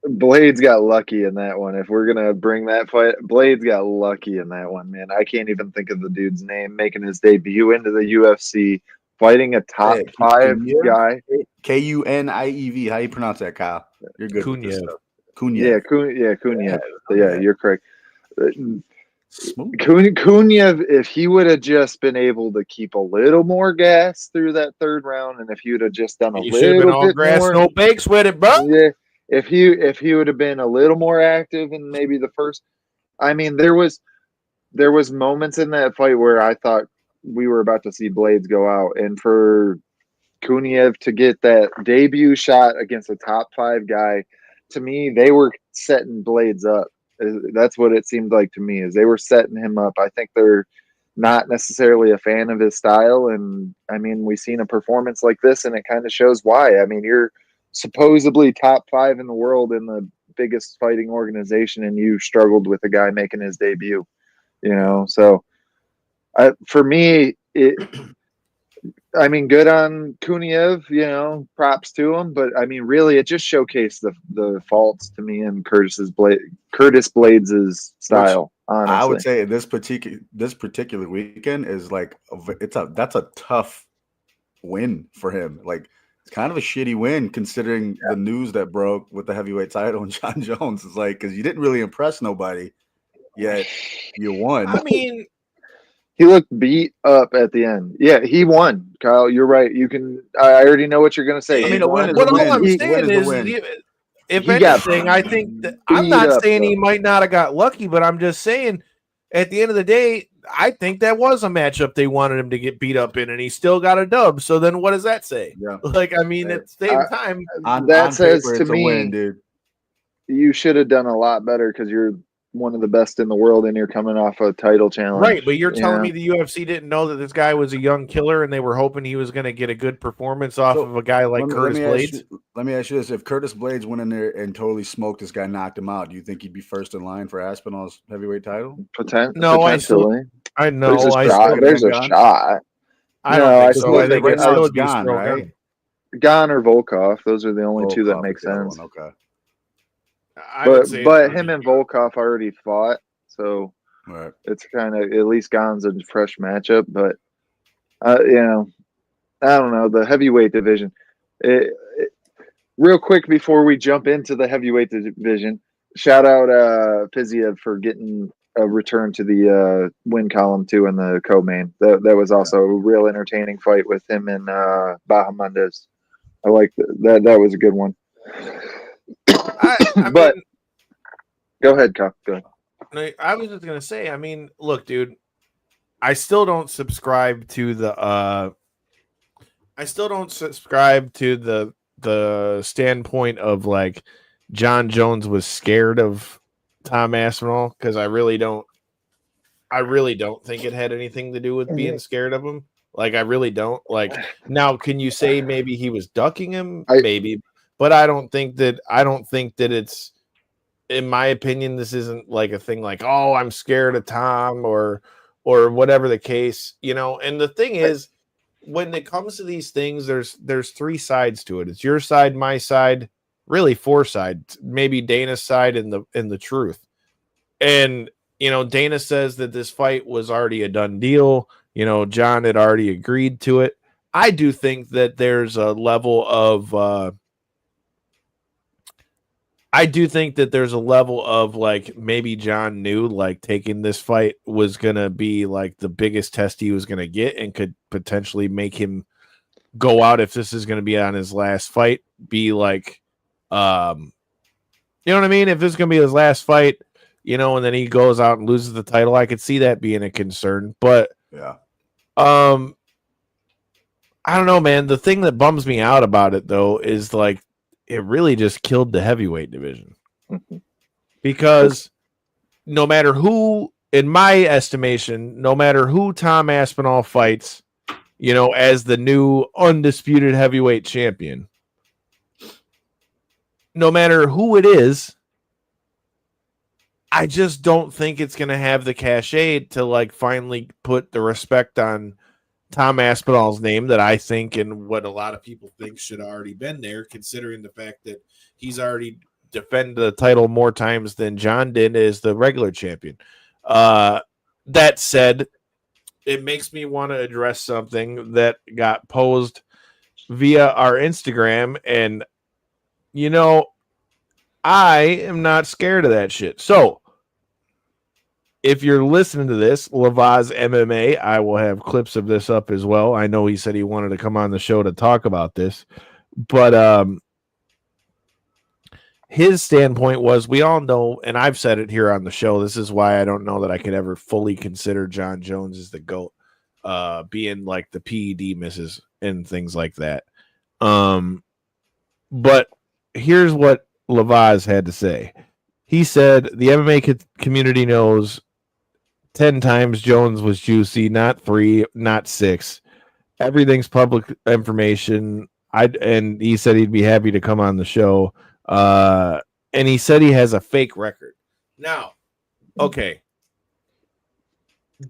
Blades got lucky in that one. If we're gonna bring that fight, Blades got lucky in that one, man. I can't even think of the dude's name making his debut into the UFC, fighting a top 5 guy. Kuniev. How you pronounce that, Kyle? You're good. Kuniev. Kuniev. Yeah, you're correct. Kuniev, if he would have just been able to keep a little more gas through that third round, and if he would have just done a little bit grass, more, no bakes with it, bro. Yeah, if he would have been a little more active in maybe the first, I mean, there was moments in that fight where I thought we were about to see Blades go out, and for Kuniev to get that debut shot against a top 5 guy, to me, they were setting Blades up. That's what it seemed like to me, is they were setting him up. I think they're not necessarily a fan of his style. And I mean, we've seen a performance like this and it kind of shows why. I mean, you're supposedly top 5 in the world in the biggest fighting organization and you struggled with a guy making his debut, so for me, I mean, good on Kuniev, props to him. But I mean, really, it just showcased the faults to me in Curtis Blades' style. Honestly, I would say this particular weekend is like that's a tough win for him. Like it's kind of a shitty win considering the news that broke with the heavyweight title and John Jones. It's like because you didn't really impress nobody, yet you won. I mean. He looked beat up at the end. Yeah, he won. Kyle, you're right. I already know what you're going to say. I mean, all I'm saying is, if anything, I think that I'm not saying he might not have got lucky, but I'm just saying at the end of the day, I think that was a matchup they wanted him to get beat up in, and he still got a dub. So then what does that say? Yeah. Like, I mean, at the same time, that says paper, to me, win, dude. You should have done a lot better because you're one of the best in the world and you're coming off a title challenge. Right, but you're telling me the UFC didn't know that this guy was a young killer and they were hoping he was going to get a good performance off of a guy like Curtis Blades? Let me ask you this. If Curtis Blades went in there and totally smoked this guy, knocked him out, do you think he'd be first in line for Aspinall's heavyweight title? Potentially. I know. There's a shot. I don't think so. I think it's still gone, right? Gane or Volkov. Those are the only two that Volkov make is the other sense. one, okay. I would say, But him and Volkov already fought, so Right. it's kind of at least Gane's a fresh matchup. But you know, I don't know the heavyweight division. Real quick before we jump into the heavyweight division, shout out Fiziev for getting a return to the win column too in the co-main. That was also a real entertaining fight with him and Bahamondes. I like that. That was a good one. I But mean, go ahead, Kyle. Go ahead. no, I was just gonna say. I mean, look, dude. I still don't subscribe to the. I still don't subscribe to the standpoint of like John Jones was scared of Tom Aspinall, because I really don't think it had anything to do with being scared of him. Like, I really don't. Like, now, can you say maybe he was ducking him? Maybe, but I don't think that it's, in my opinion, this isn't like a thing like, oh, I'm scared of Tom or whatever the case, you know. And the thing is, when it comes to these things, there's three sides to it. It's your side, my side, really four sides, maybe Dana's side and the truth. And, you know, Dana says that this fight was already a done deal. You know, John had already agreed to it. I do think that there's a level of like, maybe John knew like taking this fight was gonna be like the biggest test he was gonna get, and could potentially make him go out, if this is gonna be on his last fight, be like, you know what I mean? If this is gonna be his last fight, you know, and then he goes out and loses the title, I could see that being a concern. But yeah, I don't know, man. The thing that bums me out about it though is like, it really just killed the heavyweight division. Because no matter who, in my estimation, no matter who Tom Aspinall fights, you know, as the new undisputed heavyweight champion, no matter who it is, I just don't think it's going to have the cachet to like finally put the respect on Tom Aspinall's name that I think, and what a lot of people think, should have already been there, considering the fact that he's already defended the title more times than John did as the regular champion. That said, it makes me want to address something that got posed via our Instagram, and you know, I am not scared of that shit. So if you're listening to this, Lavaz MMA, I will have clips of this up as well. I know he said he wanted to come on the show to talk about this, but his standpoint was, we all know, and I've said it here on the show, this is why I don't know that I could ever fully consider John Jones as the GOAT, being like the PED misses and things like that. But here's what Lavaz had to say. He said, the MMA community knows 10 times Jones was juicy, not 3, not 6. Everything's public information. And he said he'd be happy to come on the show. And he said he has a fake record. Now, okay.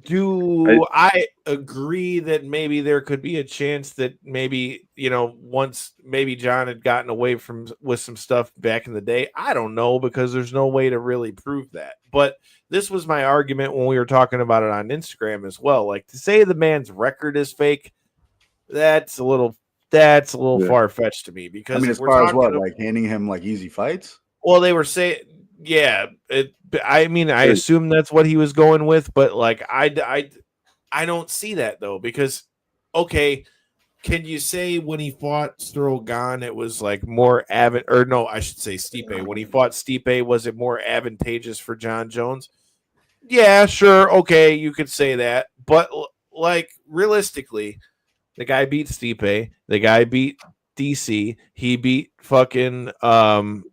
Do I agree that maybe there could be a chance that maybe, you know, once maybe John had gotten away with some stuff back in the day? I don't know, because there's no way to really prove that. But this was my argument when we were talking about it on Instagram as well. Like, to say the man's record is fake, that's a little far-fetched to me, because I mean, as far as what, like handing him like easy fights? Well, they were saying, yeah. I mean, I assume that's what he was going with, but like, I don't see that though, because okay, can you say when he fought Strogan, it was like more I should say Stipe. When he fought Stipe, was it more advantageous for John Jones? Yeah, sure, okay, you could say that, but like, realistically, the guy beat Stipe, the guy beat DC, he beat fucking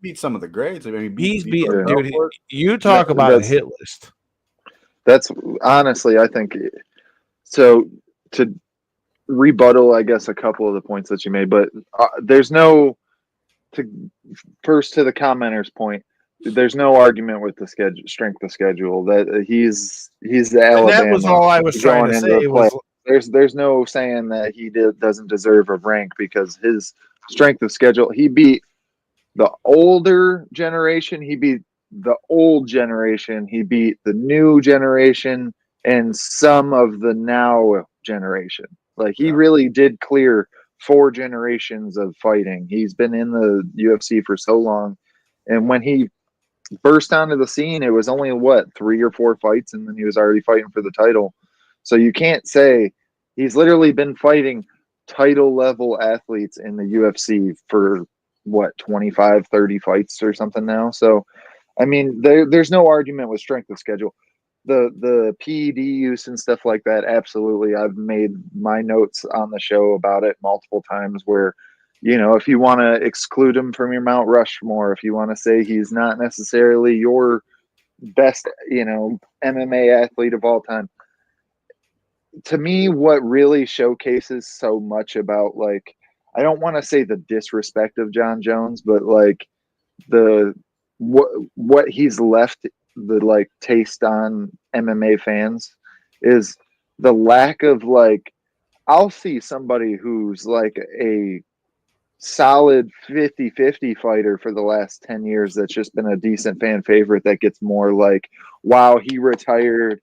beat some of the grades. I mean, he's beat, dude. You talk about a hit list. That's honestly, I think so. To rebuttal, I guess, a couple of the points that you made, but there's no to the commenter's point. There's no argument with the strength of schedule. That he's the Alabama. And that was all I was trying to say. There's no saying that he doesn't deserve a rank, because his strength of schedule. He beat the older generation. He beat the old generation. He beat the new generation and some of the now generation. Like he really did clear 4 generations of fighting. He's been in the UFC for so long. And when he burst onto the scene, it was only 3 or 4 fights, and then he was already fighting for the title. So you can't say he's literally been fighting title level athletes in the UFC for 25, 30 fights or something now. So I mean, there's no argument with strength of schedule. The PED use and stuff like that, absolutely. I've made my notes on the show about it multiple times where, if you want to exclude him from your Mount Rushmore, if you want to say he's not necessarily your best, MMA athlete of all time. To me, what really showcases so much about, I don't want to say the disrespect of John Jones, but what he's left the taste on MMA fans is the lack of I'll see somebody who's a solid 50-50 fighter for the last 10 years that's just been a decent fan favorite that gets more wow, he retired,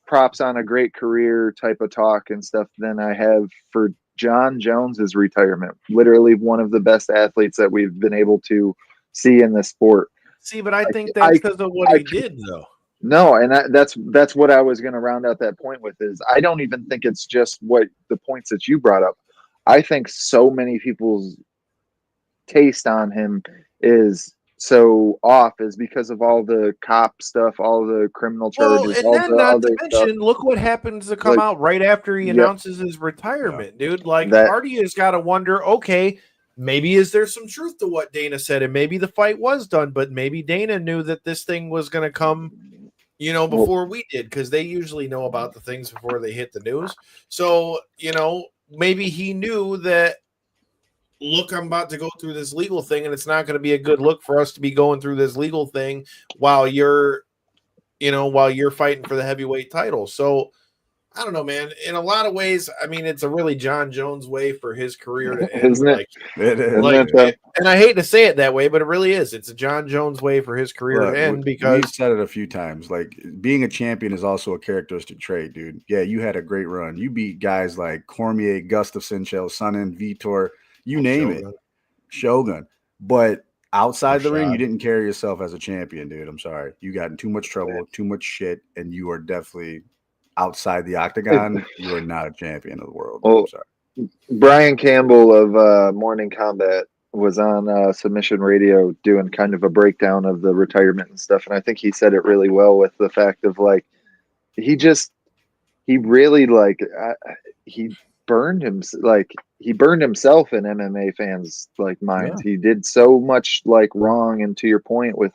props on a great career type of talk and stuff than I have for John Jones's retirement. Literally one of the best athletes that we've been able to see in this sport. See, but I think that's because of what he did, though. No, and that's what I was going to round out that point with is I don't even think it's just what the points that you brought up. I think so many people's taste on him is so off is because of all the cop stuff, all the criminal charges. Well, and then not to mention, look what happens to come out right after he announces his retirement, dude. Hardy has got to wonder, okay, maybe is there some truth to what Dana said, and maybe the fight was done, but maybe Dana knew that this thing was going to come, before we did, because they usually know about the things before they hit the news. So, maybe he knew that, look, I'm about to go through this legal thing, and it's not going to be a good look for us to be going through this legal thing while you're fighting for the heavyweight title. So, I don't know, man. In a lot of ways, I mean, it's a really John Jones way for his career to end. Isn't it? It is. And I hate to say it that way, but it really is. It's a John Jones way for his career to end because we've said it a few times. Being a champion is also a characteristic trait, dude. Yeah, you had a great run. You beat guys like Cormier, Gustafsson, Sonnen, Vitor, you name it, Shogun. But outside the ring, you didn't carry yourself as a champion, dude. I'm sorry. You got in too much trouble, too much shit, and you are definitely outside the octagon. You are not a champion of the world. Well, I'm sorry. Brian Campbell of Morning Combat was on Submission Radio doing kind of a breakdown of the retirement and stuff, and I think he said it really well with the fact of he burned himself in MMA fans minds. Yeah. He did so much wrong, and to your point with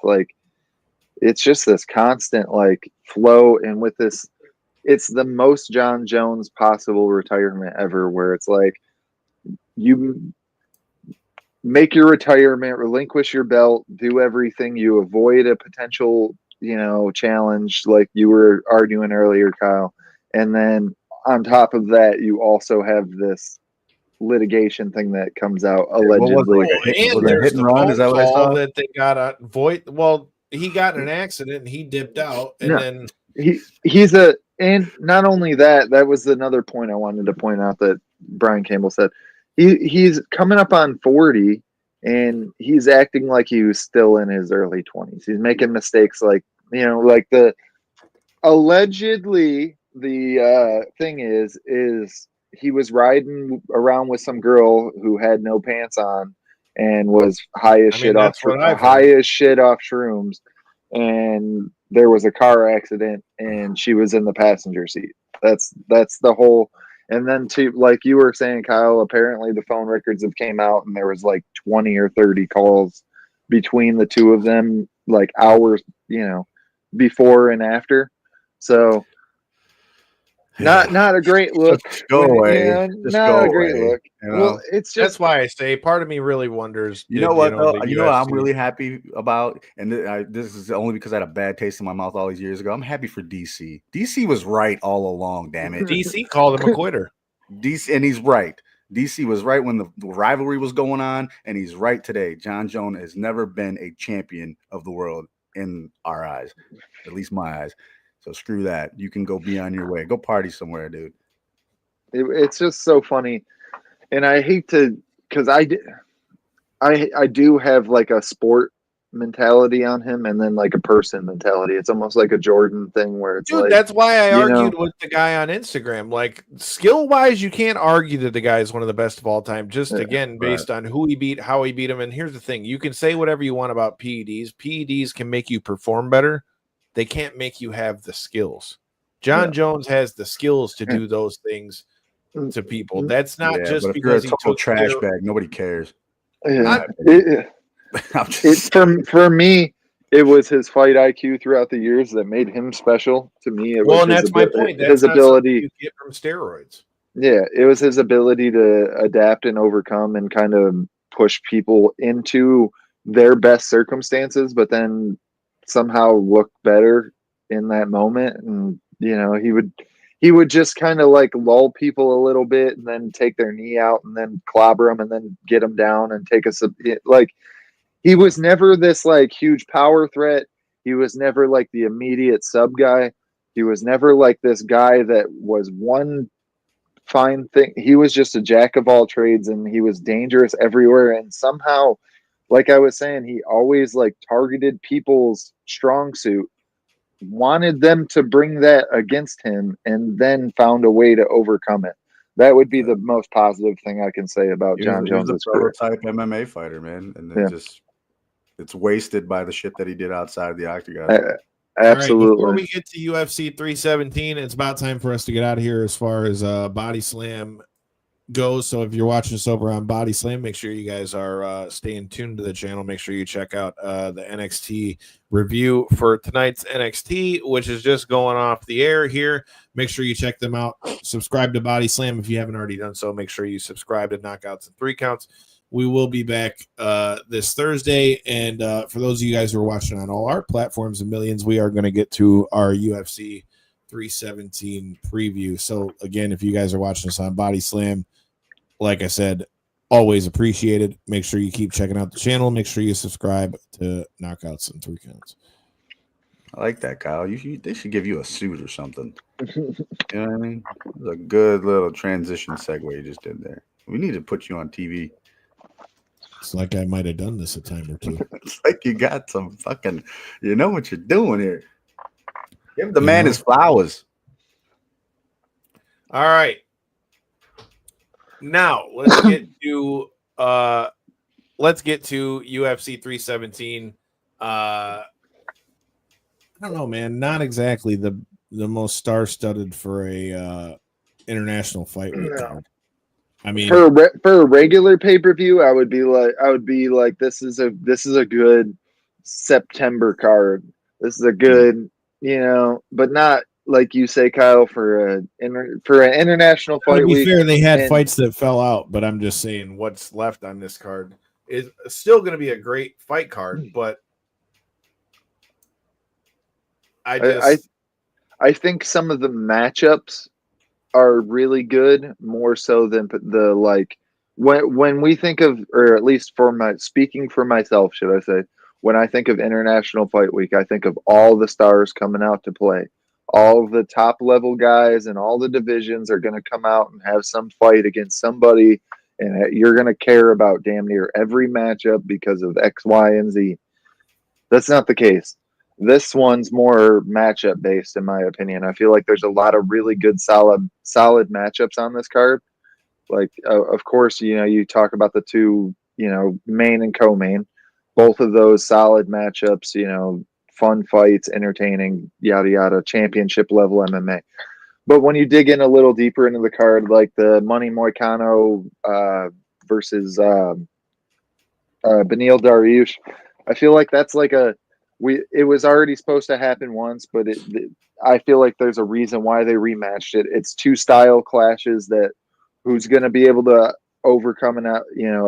it's just this constant flow, and with this, it's the most John Jones possible retirement ever, where it's you make your retirement, relinquish your belt, do everything, you avoid a potential, challenge like you were arguing earlier, Kyle. And then on top of that, you also have this litigation thing that comes out allegedly. And there's the phone call that they got a void. Well, he got in an accident and he dipped out, and then and not only that, that was another point I wanted to point out that Brian Campbell said. He's coming up on 40, and he's acting like he was still in his early 20s. He's making mistakes allegedly the thing is he was riding around with some girl who had no pants on and was high as shit off shrooms, and there was a car accident and she was in the passenger seat. That's the whole. And then like you were saying, Kyle, apparently the phone records have came out and there was 20 or 30 calls between the two of them, hours, before and after. So not a great look. Just go away. Not a great look. Well, it's just, that's why I say part of me really wonders. You know what I'm really happy about, and this is only because I had a bad taste in my mouth all these years ago. I'm happy for DC. DC was right all along. Damn it. DC called him a quitter. DC, and he's right. DC was right when the rivalry was going on, and he's right today. John Jones has never been a champion of the world in our eyes, at least my eyes. So screw that. You can go be on your way. Go party somewhere, dude. It's just so funny, and I hate to, because I do have like a sport mentality on him, and then like a person mentality. It's almost like a Jordan thing where it's Dude, like, that's why I you know, argued with the guy on Instagram. Like, skill wise, you can't argue that the guy is one of the best of all time. Just again, based on who he beat, how he beat him. And here's the thing: you can say whatever you want about PEDs. PEDs can make you perform better. They can't make you have the skills. John Jones has the skills to do those things to people. That's not just but if because you're a total trash bag, nobody cares. Yeah. For me, it was his fight IQ throughout the years that made him special to me. It was and that's my point. That's his ability you get from steroids. Yeah, it was his ability to adapt and overcome and kind of push people into their best circumstances, but then somehow look better in that moment. And he would just kind of like lull people a little bit and then take their knee out and then clobber them and then get them down and take us like. He was never this like huge power threat. He was never like the immediate sub guy. He was never like this guy that was one fine thing. He was just a jack of all trades, and he was dangerous everywhere. And somehow, like I was saying, he always like targeted people's strong suit, wanted them to bring that against him, and then found a way to overcome it. That would be the most positive thing I can say about John Jones' career. He's a prototype MMA fighter, man, and it's wasted by the shit that he did outside of the octagon. Absolutely. Right, before we get to UFC 317, it's about time for us to get out of here as far as Body Slam goes. So if you're watching us over on Body Slam, make sure you guys are staying tuned to the channel. Make sure you check out the NXT review for tonight's NXT, which is just going off the air here. Make sure you check them out. Subscribe to Body Slam if you haven't already done so. Make sure you subscribe to Knockouts and Three Counts. We will be back this Thursday. And for those of you guys who are watching on all our platforms and millions, we are going to get to our UFC 317 preview. So, again, if you guys are watching us on Body Slam, like I said, always appreciated. Make sure you keep checking out the channel. Make sure you subscribe to Knockouts and Three Counts. I like that, Kyle. They should give you a suit or something. You know what I mean? It was a good little transition segue you just did there. We need to put you on TV. It's like I might have done this a time or two. It's like you got some fucking, you know what you're doing here. Give the man his flowers. All right. Now let's get to UFC 317. I don't know, man. Not exactly the most star-studded for a international fight week card. I mean, for a regular pay-per-view, I would be like, this is a good September card. This is a good, but not like you say, Kyle, for an international fight week. To be fair, they had fights that fell out, but I'm just saying what's left on this card is still going to be a great fight card. But I think some of the matchups are really good, more so than the like when we think of, or at least speaking for myself, should I say, when I think of International Fight Week, I think of all the stars coming out to play. All the top level guys and all the divisions are going to come out and have some fight against somebody, and you're going to care about damn near every matchup because of X, Y, and Z. That's not the case. This one's more matchup based, in my opinion. I feel like there's a lot of really good, solid matchups on this card. Like, of course, you talk about the two, main and co-main. Both of those solid matchups, fun fights, entertaining, yada, yada, championship level MMA. But when you dig in a little deeper into the card, like the Money Moicano versus Beneil Dariush, I feel like that's like it was already supposed to happen once, but I feel like there's a reason why they rematched it. It's two style clashes that who's going to be able to overcome and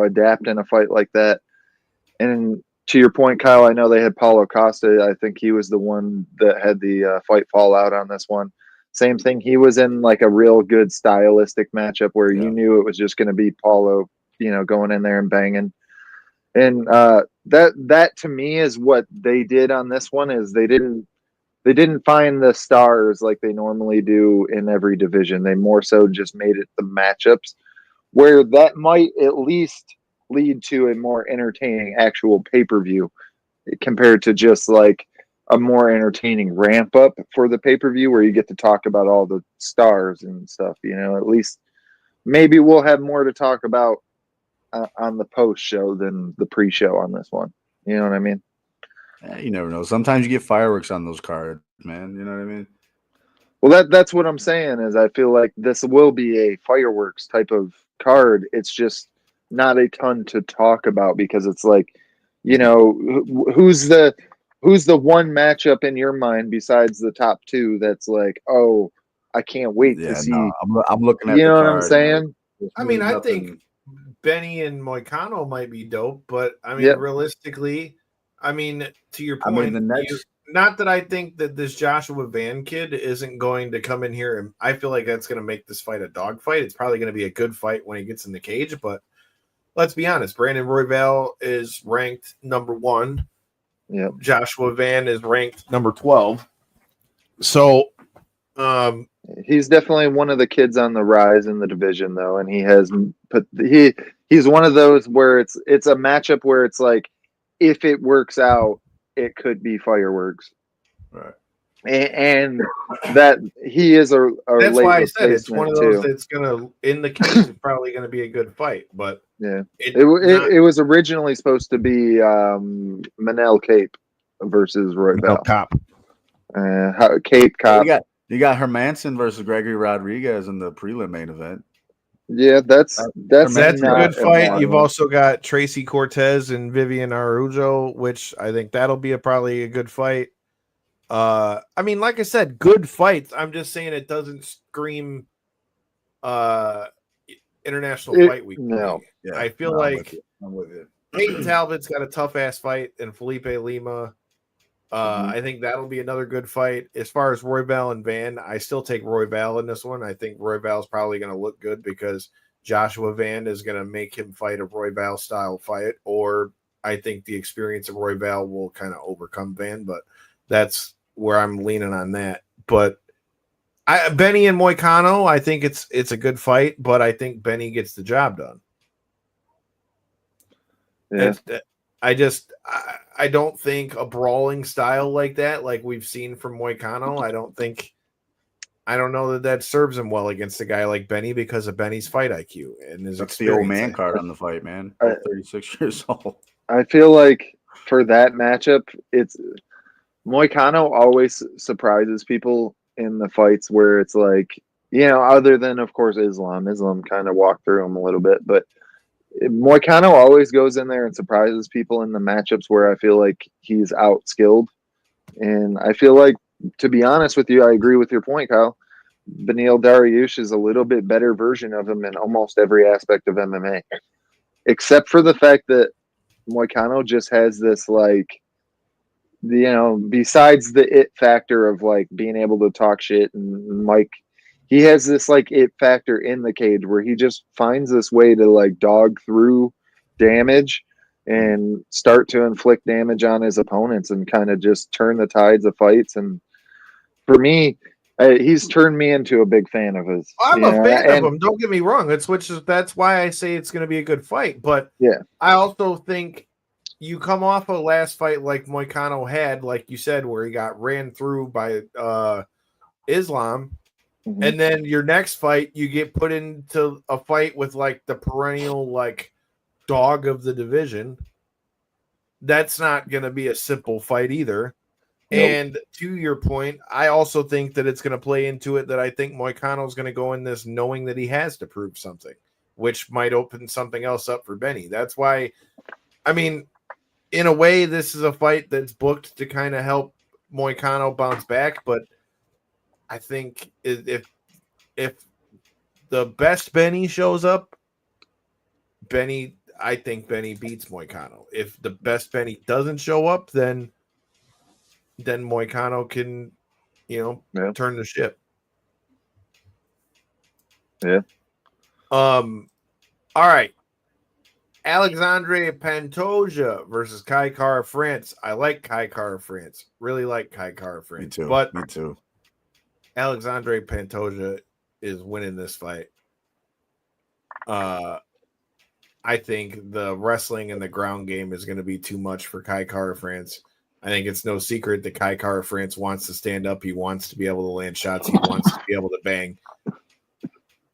adapt in a fight like that. And to your point, Kyle, I know they had Paulo Costa. I think he was the one that had the fight fall out on this one. Same thing. He was in like a real good stylistic matchup where you knew it was just going to be Paulo, going in there and banging. And that to me is what they did on this one is they didn't find the stars like they normally do in every division. They more so just made it the matchups where that might at least lead to a more entertaining actual pay-per-view compared to just like a more entertaining ramp up for the pay-per-view where you get to talk about all the stars and stuff. At least maybe we'll have more to talk about on the post show than the pre-show on this one. You know what I mean? You never know. Sometimes you get fireworks on those cards, man. You know what I mean? Well, that's what I'm saying is I feel like this will be a fireworks type of card. It's just not a ton to talk about because it's like, who's the one matchup in your mind besides the top two that's like, oh, I can't wait to see. No, I'm looking at you the know card. What I'm saying? I mean, I think Benny and Moicano might be dope, but I mean, realistically, to your point, not that I think that this Joshua Van kid isn't going to come in here, and I feel like that's going to make this fight a dog fight. It's probably going to be a good fight when he gets in the cage, but let's be honest, Brandon Royval is ranked number 1. Yep. Joshua Van is ranked number 12. So, he's definitely one of the kids on the rise in the division, though, and he's one of those where it's a matchup where it's like if it works out, it could be fireworks, right? And that he is a that's late why I said it's one of those too. that's gonna in the cage. It's probably gonna be a good fight, but it was originally supposed to be Manel Cape versus Royval. Cop. Cape Cop. You got Hermanson versus Gregory Rodriguez in the prelim main event. Yeah, that's a good fight. You've also got Tracy Cortez and Vivian Araujo, which I think that'll be probably a good fight. Like I said, good fights. I'm just saying it doesn't scream international fight week. No. Yeah, I feel like I'm with you. Peyton Talbot's got a tough ass fight and Felipe Lima. I think that'll be another good fight. As far as Royval and Van, I still take Royval in this one. I think Royval's probably going to look good because Joshua Van is going to make him fight a Royval style fight, or I think the experience of Royval will kind of overcome Van, but that's where I'm leaning on that. But Benny and Moicano, I think it's a good fight, but I think Benny gets the job done. Yeah. I don't think a brawling style like that, like we've seen from Moicano, I don't know that serves him well against a guy like Benny because of Benny's fight IQ and his That's the old man card on the fight, man. 36 years old. I feel like for that matchup, it's Moicano always surprises people in the fights where it's like, other than of course Islam kind of walked through him a little bit, but Moicano always goes in there and surprises people in the matchups where I feel like he's outskilled. And I feel like, to be honest with you, I agree with your point, Kyle. Beneil Dariush is a little bit better version of him in almost every aspect of MMA, except for the fact that Moicano just has this, like, besides the it factor of like being able to talk shit and Mike, he has this like it factor in the cage where he just finds this way to like dog through damage and start to inflict damage on his opponents and kind of just turn the tides of fights. And for me, he's turned me into a big fan of his. I'm a fan of him. Don't get me wrong. That's why I say it's going to be a good fight. But yeah, I also think you come off a last fight like Moicano had, like you said, where he got ran through by Islam. Mm-hmm. And then your next fight, you get put into a fight with like the perennial like dog of the division. That's not going to be a simple fight either. Nope. And to your point, I also think that it's going to play into it that I think Moicano is going to go in this knowing that he has to prove something, which might open something else up for Benny. That's why, in a way, this is a fight that's booked to kind of help Moicano bounce back, but I think if the best Benny shows up, I think Benny beats Moicano. If the best Benny doesn't show up, then Moicano can, turn the ship. Yeah. All right. Alexandre Pantoja versus Kai Kara France. I like Kai Kara France. Really like Kai Kara France. Me too. But Me too. Alexandre Pantoja is winning this fight. I think the wrestling and the ground game is going to be too much for Kai Kara France. I think it's no secret that Kai Kara France wants to stand up. He wants to be able to land shots. He wants to be able to bang.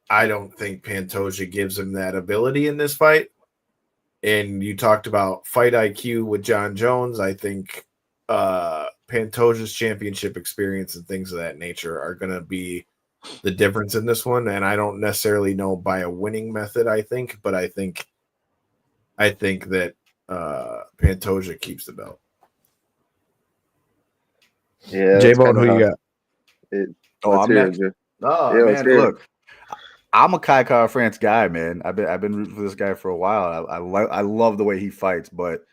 I don't think Pantoja gives him that ability in this fight. And you talked about fight IQ with John Jones. I think Pantoja's championship experience and things of that nature are going to be the difference in this one. And I don't necessarily know by a winning method, but I think that Pantoja keeps the belt. Yeah. J-Bone, who you got? I'm next. Man, look, I'm a Kai Kara France guy, man. I've been rooting for this guy for a while. I love the way he fights, but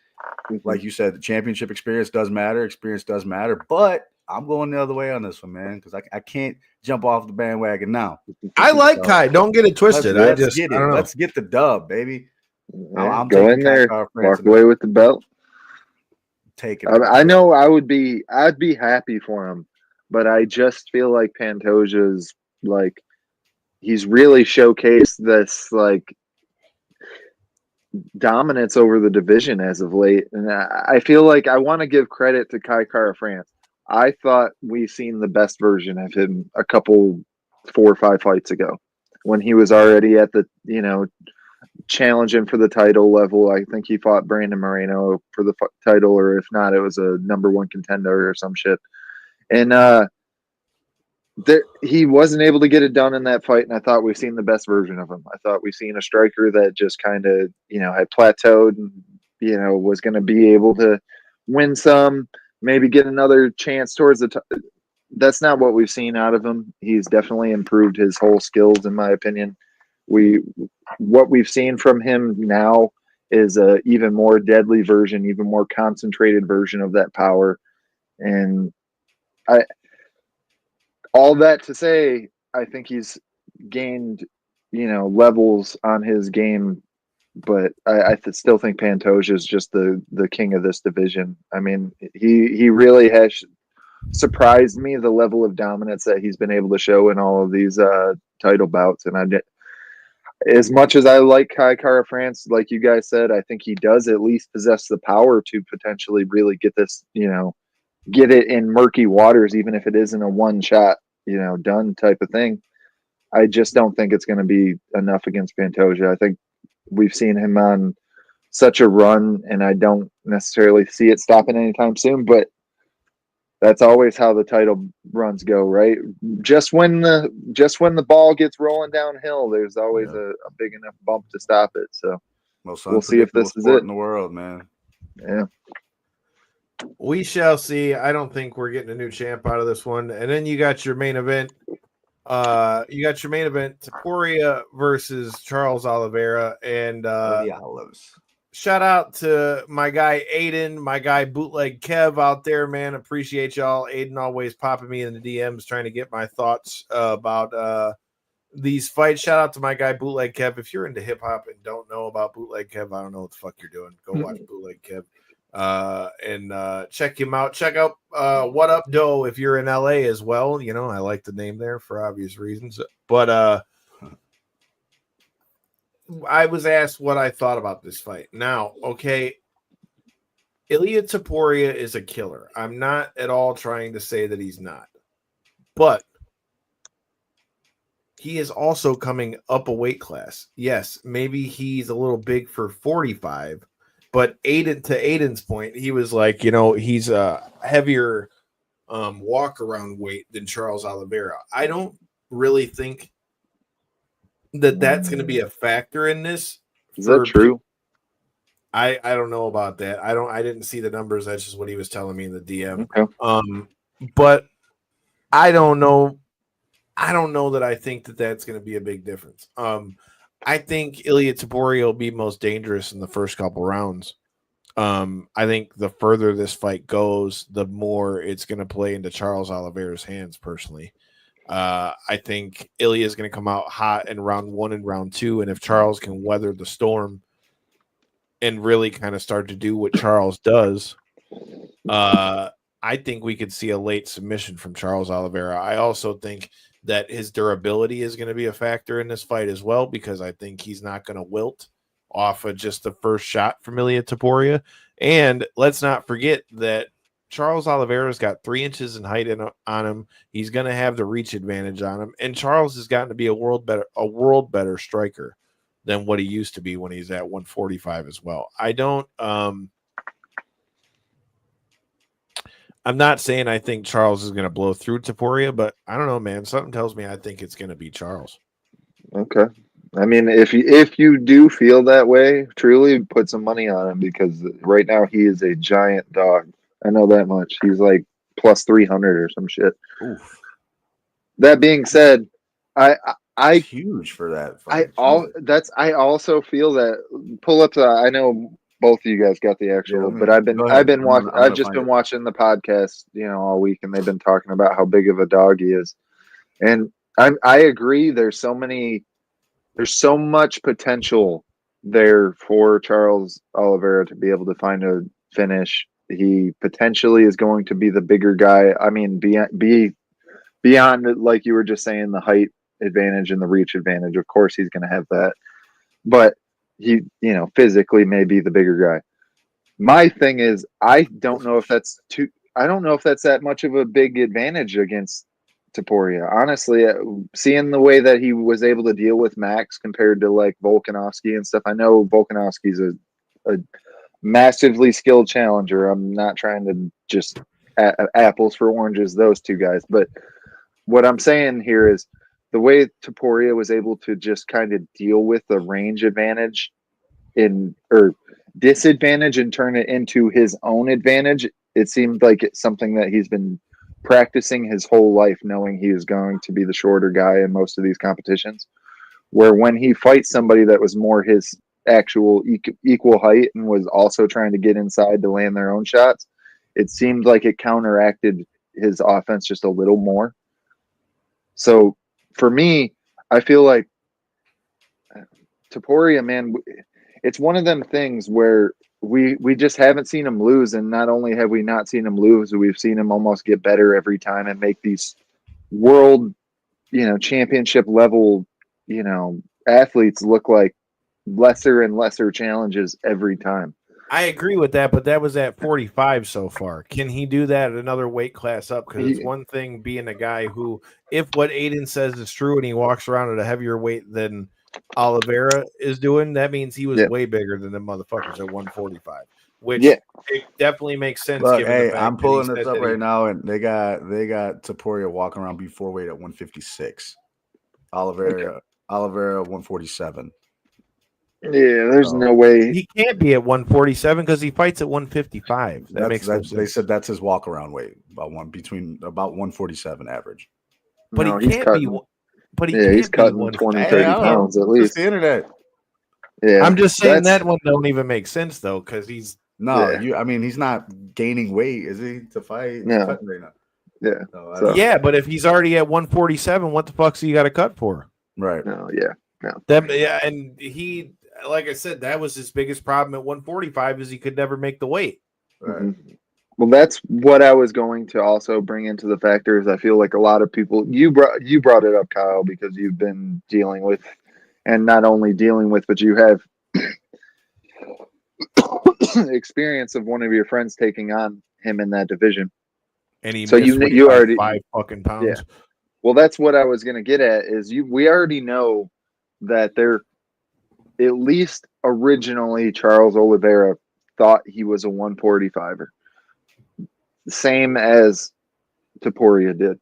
like you said, the championship experience does matter. Experience does matter, but I'm going the other way on this one, man, because I can't jump off the bandwagon now. I like Kai. Don't get it twisted. Let's get the dub, baby. I'm go in there, walk away with the belt. Take it. I know I'd be happy for him, but I just feel like Pantoja's like he's really showcased this like dominance over the division as of late, and I feel like I want to give credit to Kai Kara France. I thought we've seen the best version of him a couple 4 or 5 fights ago when he was already at the challenging for the title level. I think he fought Brandon Moreno for the title, or if not, it was a #1 contender or some shit. And he wasn't able to get it done in that fight, and I thought we've seen the best version of him. I thought we've seen a striker that just kind of, had plateaued and, was going to be able to win some, maybe get another chance towards the that's not what we've seen out of him. He's definitely improved his whole skills, in my opinion. What we've seen from him now is a even more deadly version, even more concentrated version of that power. And all that to say, I think he's gained, levels on his game, but I still think Pantoja is just the king of this division. I mean, he really has surprised me, the level of dominance that he's been able to show in all of these title bouts. And as much as I like Kai Kara France, like you guys said, I think he does at least possess the power to potentially really get this, get it in murky waters, even if it isn't a one shot, done type of thing. I just don't think it's going to be enough against Pantoja. I think we've seen him on such a run, and I don't necessarily see it stopping anytime soon, but that's always how the title runs go, right? Just when the ball gets rolling downhill, there's always a big enough bump to stop it. So we'll see if this is it in the world, man. Yeah, we shall see. I don't think we're getting a new champ out of this one. And then you got your main event. Topuria versus Charles Oliveira, and shout out to my guy Aiden, my guy Bootleg Kev out there, man. Appreciate y'all. Aiden always popping me in the DMs trying to get my thoughts about these fights. Shout out to my guy Bootleg Kev. If you're into hip hop and don't know about Bootleg Kev, I don't know what the fuck you're doing. Go watch Bootleg Kev. And check him out. Check out What Up Doe if you're in LA as well. I like the name there for obvious reasons. But I was asked what I thought about this fight. Now, okay, Ilia Topuria is a killer. I'm not at all trying to say that he's not. But he is also coming up a weight class. Yes, maybe he's a little big for 45, but Aiden's point, he was like, he's a heavier walk around weight than Charles Oliveira. I don't really think that's going to be a factor in this. Is that true? I don't know about that. I didn't see the numbers. That's just what he was telling me in the DM. Okay. But I don't know. I don't know that I think that's going to be a big difference. I think Ilia Topuria will be most dangerous in the first couple rounds. I think the further this fight goes, the more it's going to play into Charles Oliveira's hands personally. I think Ilya is going to come out hot in round 1 and round 2, and if Charles can weather the storm and really kind of start to do what Charles does, I think we could see a late submission from Charles Oliveira. I also think that his durability is going to be a factor in this fight as well, because I think he's not going to wilt off of just the first shot from Ilya Taporia. And let's not forget that Charles Oliveira's got 3 inches in height on him. He's going to have the reach advantage on him. And Charles has gotten to be a world better striker than what he used to be when he's at 145 as well. I'm not saying I think Charles is going to blow through Taporia, but I don't know, man. Something tells me I think it's going to be Charles. Okay. I mean, if you do feel that way, truly put some money on him, because right now he is a giant dog. I know that much. He's like plus 300 or some shit. Oof. That being said, I huge for that fight. I also feel that pull up. I know both of you guys got the actual, but I've been watching. I've just been watching the podcast, all week, and they've been talking about how big of a dog he is, and I agree. There's so much potential there for Charles Oliveira to be able to find a finish. He potentially is going to be the bigger guy. I mean, beyond, like you were just saying, the height advantage and the reach advantage. Of course, he's going to have that, but he, physically may be the bigger guy. My thing is, I don't know if that's that much of a big advantage against Taporia. Honestly, seeing the way that he was able to deal with Max compared to like Volkanovski and stuff. I know Volkanovski's a massively skilled challenger. I'm not trying to just apples for oranges, those two guys. But what I'm saying here is the way Taporia was able to just kind of deal with the range advantage or disadvantage and turn it into his own advantage. It seemed like it's something that he's been practicing his whole life, knowing he is going to be the shorter guy in most of these competitions, where when he fights somebody that was more his actual equal height and was also trying to get inside to land their own shots, it seemed like it counteracted his offense just a little more. So for me, I feel like Taporia, man, it's one of them things where we just haven't seen him lose, and not only have we not seen him lose, we've seen him almost get better every time and make these world, championship level, athletes look like lesser and lesser challenges every time. I agree with that, but that was at 45 so far. Can he do that at another weight class up? Because it's one thing being a guy who, if what Aiden says is true and he walks around at a heavier weight than Oliveira is doing, that means he was way bigger than the motherfuckers at 145, which it definitely makes sense. Look, hey, I'm pulling this up right now, and they got Taporia walking around before weight at 156. Oliveira 147. Yeah, there's no way he can't be at 147 because he fights at 155. That makes no sense. They said that's his walk around weight, about 147 average. But no, he can't be. But he's cutting 20, 30 pounds at least. It's the internet. Yeah, I'm just saying that one don't even make sense though, because he's he's not gaining weight, is he, to fight? No. Right now. Yeah. Yeah, but if he's already at 147, what the fuck's he got to cut for? Right. No. And he, like I said, that was his biggest problem at 145 is he could never make the weight. Right. Mm-hmm. Well, that's what I was going to also bring into the factors. I feel like a lot of people, you brought it up, Kyle, because you've been dealing with, and not only dealing with, but you have experience of one of your friends taking on him in that division. And he you already 5 fucking pounds. Yeah. Well, that's what I was going to get at is we already know that they're at least originally Charles Oliveira thought he was a 145er. Same as Taporia did.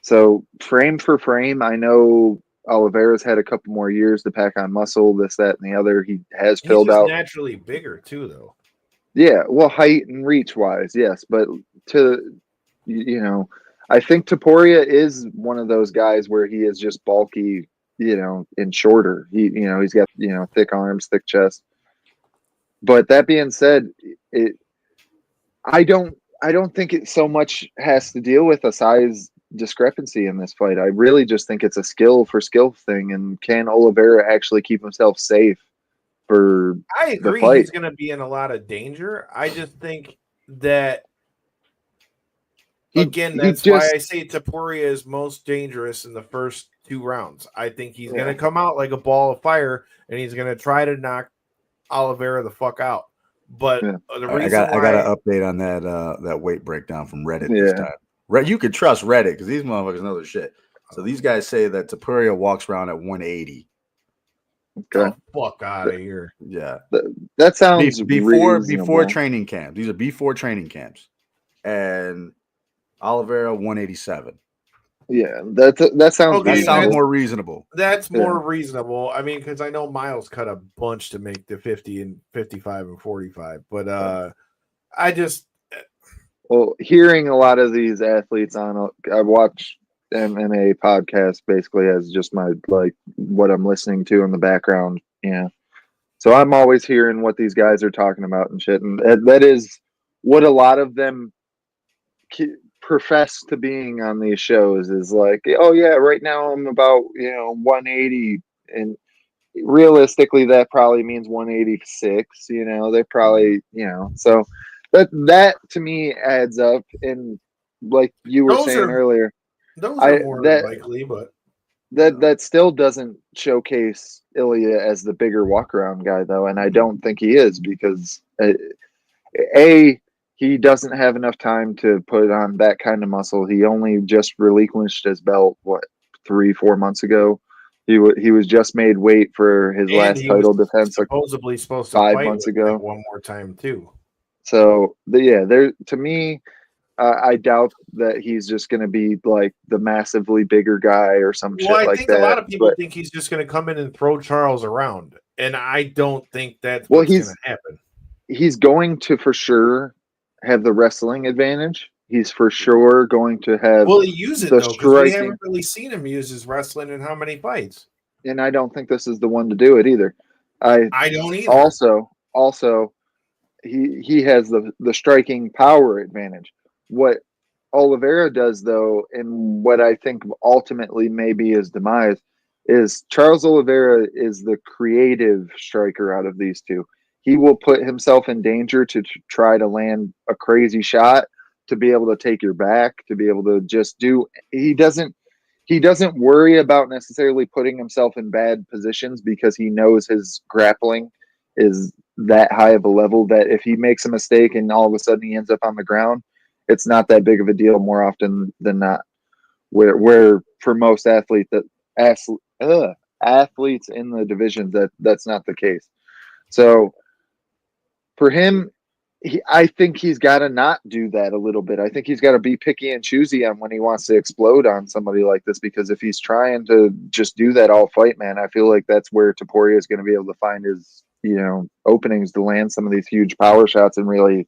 So frame for frame, I know Oliveira's had a couple more years to pack on muscle, this, that, and the other. He has filled out. He's naturally bigger too, though. Yeah, well, height and reach wise, yes, but I think Taporia is one of those guys where he is just bulky, and shorter. He's got thick arms, thick chest. But that being said, I don't think it so much has to deal with a size discrepancy in this fight. I really just think it's a skill for skill thing, and can Oliveira actually keep himself safe for I the agree fight? he's going to be in a lot of danger. I just think that again, that's why I say Topuria is most dangerous in the first 2 rounds. I think he's going to come out like a ball of fire, and he's going to try to knock Oliveira the fuck out. But the reason I got an update on that weight breakdown from Reddit this time. You could trust Reddit because these motherfuckers know their shit. So these guys say that Topuria walks around at 180. Okay. Fuck out of here. Yeah. That sounds before training camp. These are before training camps. And Oliveira 187. Yeah, that sounds more reasonable. That's more reasonable. I mean, because I know Miles cut a bunch to make the 50 and 55 and 45, but I just hearing a lot of these athletes I watch MMA podcast basically as just my what I'm listening to in the background. Yeah, so I'm always hearing what these guys are talking about and shit, and that is what a lot of them profess to being on these shows is like, oh yeah, right now I'm about 180, and realistically that probably means 186. They probably so that to me adds up, and like you were saying earlier, those are more likely, but that still doesn't showcase Ilya as the bigger walk around guy though, and I don't think he is, because he doesn't have enough time to put on that kind of muscle. He only just relinquished his belt, 3-4 months ago. He was just made weight for his last title defense. Supposedly supposed to 5 months ago. One more time too. So to me, I doubt that he's just going to be like the massively bigger guy or some shit like that. I think a lot of people think he's just going to come in and throw Charles around, and I don't think that's what's going to happen. He's going to for sure have the wrestling advantage. He's for sure going to have. Will he use it though? Because we haven't really seen him use his wrestling in how many fights. And I don't think this is the one to do it either. I don't either. Also, he has the striking power advantage. What Oliveira does though, and what I think ultimately may be his demise, is Charles Oliveira is the creative striker out of these two. He will put himself in danger to try to land a crazy shot, to be able to take your back, to be able to just do. He doesn't worry about necessarily putting himself in bad positions, because he knows his grappling is that high of a level that if he makes a mistake and all of a sudden he ends up on the ground, it's not that big of a deal more often than not. Where for most athletes athletes in the divisions, that's not the case. So for him, I think he's got to not do that a little bit. I think he's got to be picky and choosy on when he wants to explode on somebody like this, because if he's trying to just do that all fight, man, I feel like that's where Topuria is going to be able to find his, openings to land some of these huge power shots. And really,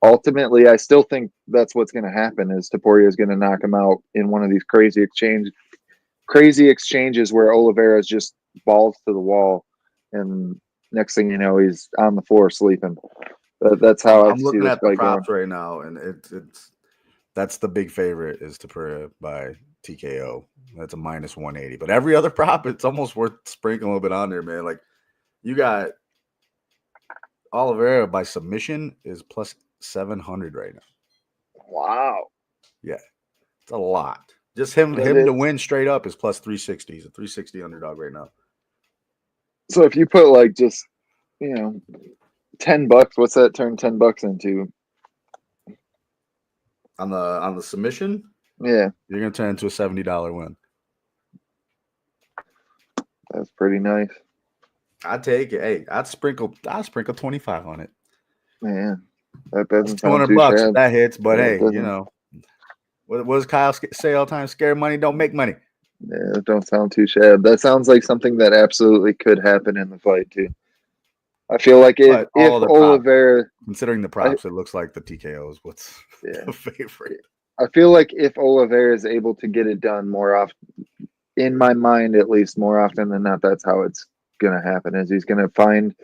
ultimately, I still think that's what's going to happen, is Topuria is going to knock him out in one of these crazy exchanges where Oliveira is just balls to the wall, and next thing you know, he's on the floor sleeping. That's how I'm looking at the props right now, and that's the big favorite is Topuria by TKO. That's a -180. But every other prop, it's almost worth sprinkling a little bit on there, man. Like, you got Oliveira by submission is +700 right now. Wow. Yeah, it's a lot. Just him to win straight up is +360. He's a 360 underdog right now. So if you put like just $10, what's that turn $10 into? On the submission? Yeah. You're gonna turn into a $70 win. That's pretty nice. I'd take it. Hey, I'd sprinkle 25 on it. Man, that doesn't $200 if that hits, but yeah, hey, what does Kyle say all the time? Scare money, don't make money. Yeah, it don't sound too shabby. That sounds like something that absolutely could happen in the fight too. I feel like if Oliveira, considering the props, it looks like the TKO is what's the favorite. I feel like if Oliveira is able to get it done more often, in my mind at least, more often than not, that's how it's going to happen, is he's going to find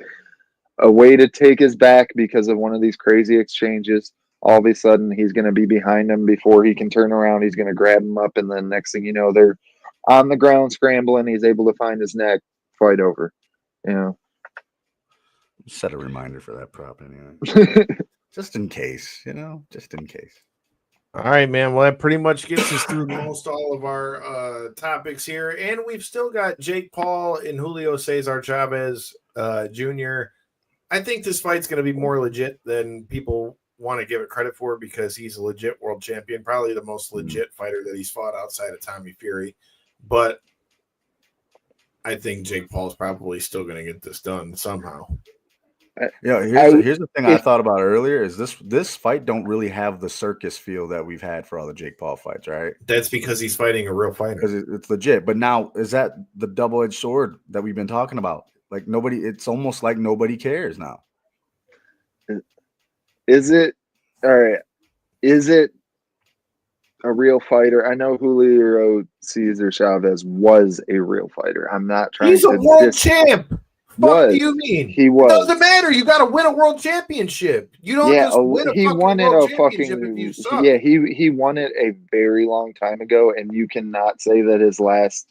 a way to take his back because of one of these crazy exchanges. all of a sudden he's going to be behind him before he can turn around. He's going to grab him up, and then next thing you know, they're on the ground scrambling. He's able to find his neck, fight over. You know, set a reminder for that prop anyway, just in case. You know, just in case. All right, man. Well, that pretty much gets us through most all of our topics here, and we've still got Jake Paul and Julio Cesar Chavez Jr. I think this fight's going to be more legit than people want to give it credit for because he's a legit world champion, probably the most legit fighter that he's fought outside of Tommy Fury. But I think Jake Paul's probably still going to get this done somehow. Yeah, here's the thing I thought about earlier is this fight don't really have the circus feel that we've had for all the Jake Paul fights, right? That's because he's fighting a real fighter. Because it's legit. But now, is that the double-edged sword that we've been talking about? Like it's almost like nobody cares now. Is it all right? Is it a real fighter? I know Julio Cesar Chavez was a real fighter. I'm not trying. He's a world champ. What do you mean? He was. It doesn't matter. You got to win a world championship. You don't just win a he fucking won it world a championship fucking if you suck. yeah. He won it a very long time ago, and you cannot say that his last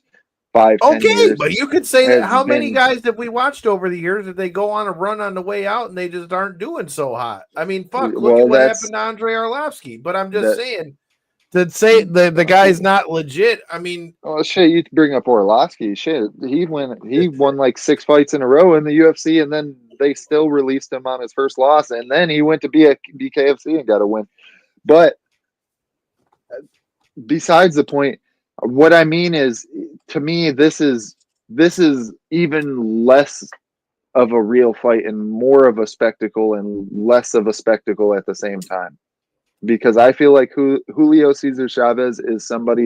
5-10 years. But you could say that how many guys that we watched over the years that they go on a run on the way out and they just aren't doing so hot. I mean, fuck, look at what happened to Andre Arlovsky. But I'm just saying to say the guy's not legit. I mean, oh shit, you bring up Arlovsky. Shit, he won like 6 fights in a row in the UFC, and then they still released him on his first loss, and then he went to BKFC and got a win. But besides the point, what I mean is, to me, this is even less of a real fight and more of a spectacle and less of a spectacle at the same time. Because I feel like Julio Cesar Chavez is somebody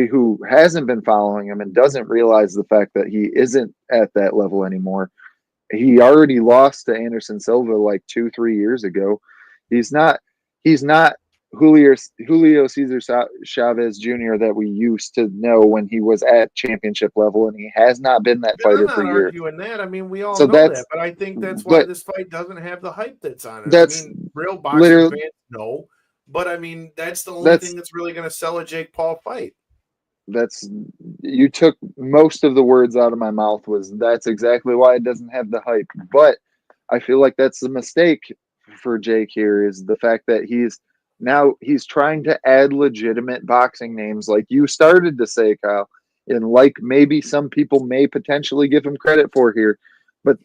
who hasn't been following him and doesn't realize the fact that he isn't at that level anymore. He already lost to Anderson Silva like 2-3 years ago. He's not Julio Cesar Chavez Jr. that we used to know when he was at championship level, and he has not been that fighter for years. I'm not arguing that. I mean, we all know that, but I think that's why this fight doesn't have the hype that's on it. I mean, real boxing fans know, but I mean, that's the only thing that's really going to sell a Jake Paul fight. You took most of the words out of my mouth. That's exactly why it doesn't have the hype. But I feel like that's the mistake for Jake here, is the fact that he's trying to add legitimate boxing names, like you started to say, Kyle, and like maybe some people may potentially give him credit for here. But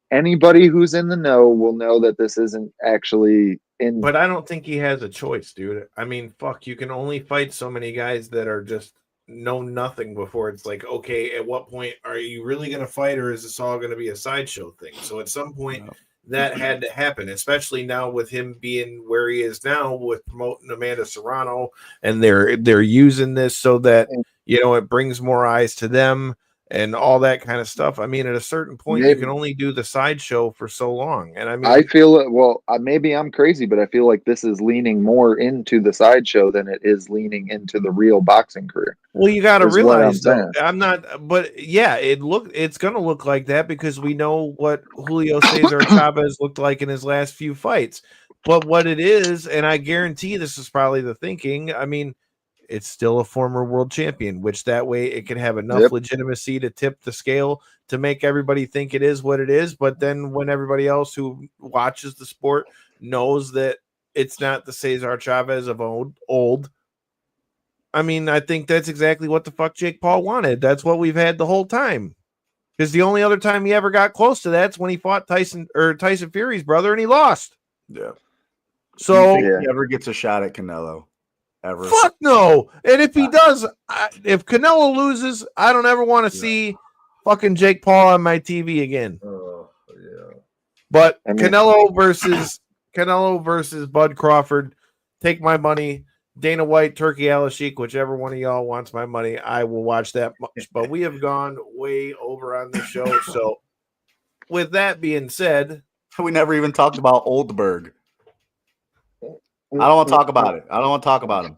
anybody who's in the know will know that this isn't actually in. But I don't think he has a choice, dude. I mean, fuck, you can only fight so many guys that are just know nothing before it's like, okay, at what point are you really going to fight, or is this all going to be a sideshow thing? So at some point, that had to happen, especially now with him being where he is now with promoting Amanda Serrano, and they're using this so that, you know, it brings more eyes to them and all that kind of stuff. I mean, at a certain point, you can only do the sideshow for so long. And I mean, I feel maybe I'm crazy, but I feel like this is leaning more into the sideshow than it is leaning into the real boxing career. Well, you got to realize, though, I'm not, but yeah, it's going to look like that because we know what Julio Cesar Chavez looked like in his last few fights. But what it is, and I guarantee this is probably the thinking, I mean, it's still a former world champion, which that way it can have enough legitimacy to tip the scale to make everybody think it is what it is. But then when everybody else who watches the sport knows that it's not the Cesar Chavez of old, I mean, I think that's exactly what the fuck Jake Paul wanted. That's what we've had the whole time. Because the only other time he ever got close to that's when he fought Tyson Fury's brother, and he lost. Yeah. So he ever gets a shot at Canelo? Ever. Fuck no. And if he does, if Canelo loses, I don't ever want to see fucking Jake Paul on my TV again. But Canelo versus Bud Crawford, take my money. Dana White, Turkey Al-Sheikh, whichever one of y'all wants my money, I will watch that much. But we have gone way over on the show. So with that being said, we never even talked about Goldberg. I don't want to talk about it. I don't want to talk about him.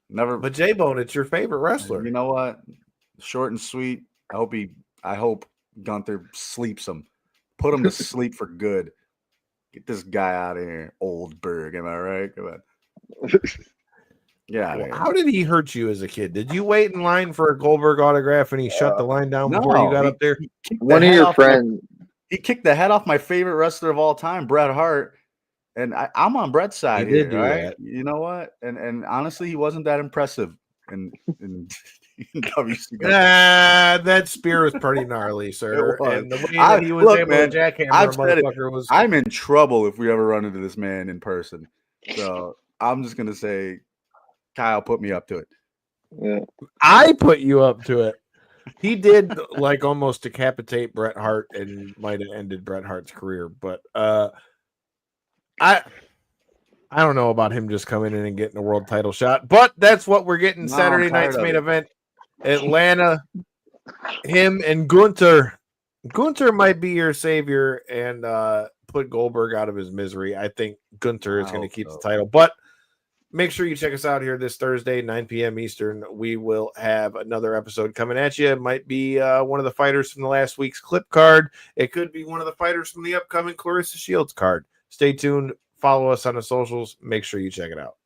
Never. But J-Bone, it's your favorite wrestler. You know what? Short and sweet. I hope Gunther sleeps him. Put him to sleep for good. Get this guy out of here, Goldberg. Am I right? Come on. Yeah. How did he hurt you as a kid? Did you wait in line for a Goldberg autograph and he shut the line down before you got up there? One of your friends. He kicked the head off my favorite wrestler of all time, Bret Hart. And I'm on Brett's side here, right? You know what? And honestly, he wasn't that impressive. In WCW. That spear was pretty gnarly, sir. And the way that he was able to jackhammer a motherfucker was. I'm in trouble if we ever run into this man in person. So I'm just gonna say, Kyle put me up to it. Yeah. I put you up to it. He did like almost decapitate Bret Hart and might have ended Bret Hart's career, but I don't know about him just coming in and getting a world title shot, but that's what we're getting Saturday night's main event. Atlanta, him and Gunther. Gunther might be your savior and put Goldberg out of his misery. I think Gunther is going to keep the title, but make sure you check us out here this Thursday, 9 p.m. Eastern. We will have another episode coming at you. It might be one of the fighters from the last week's clip card. It could be one of the fighters from the upcoming Clarissa Shields card. Stay tuned. Follow us on the socials. Make sure you check it out.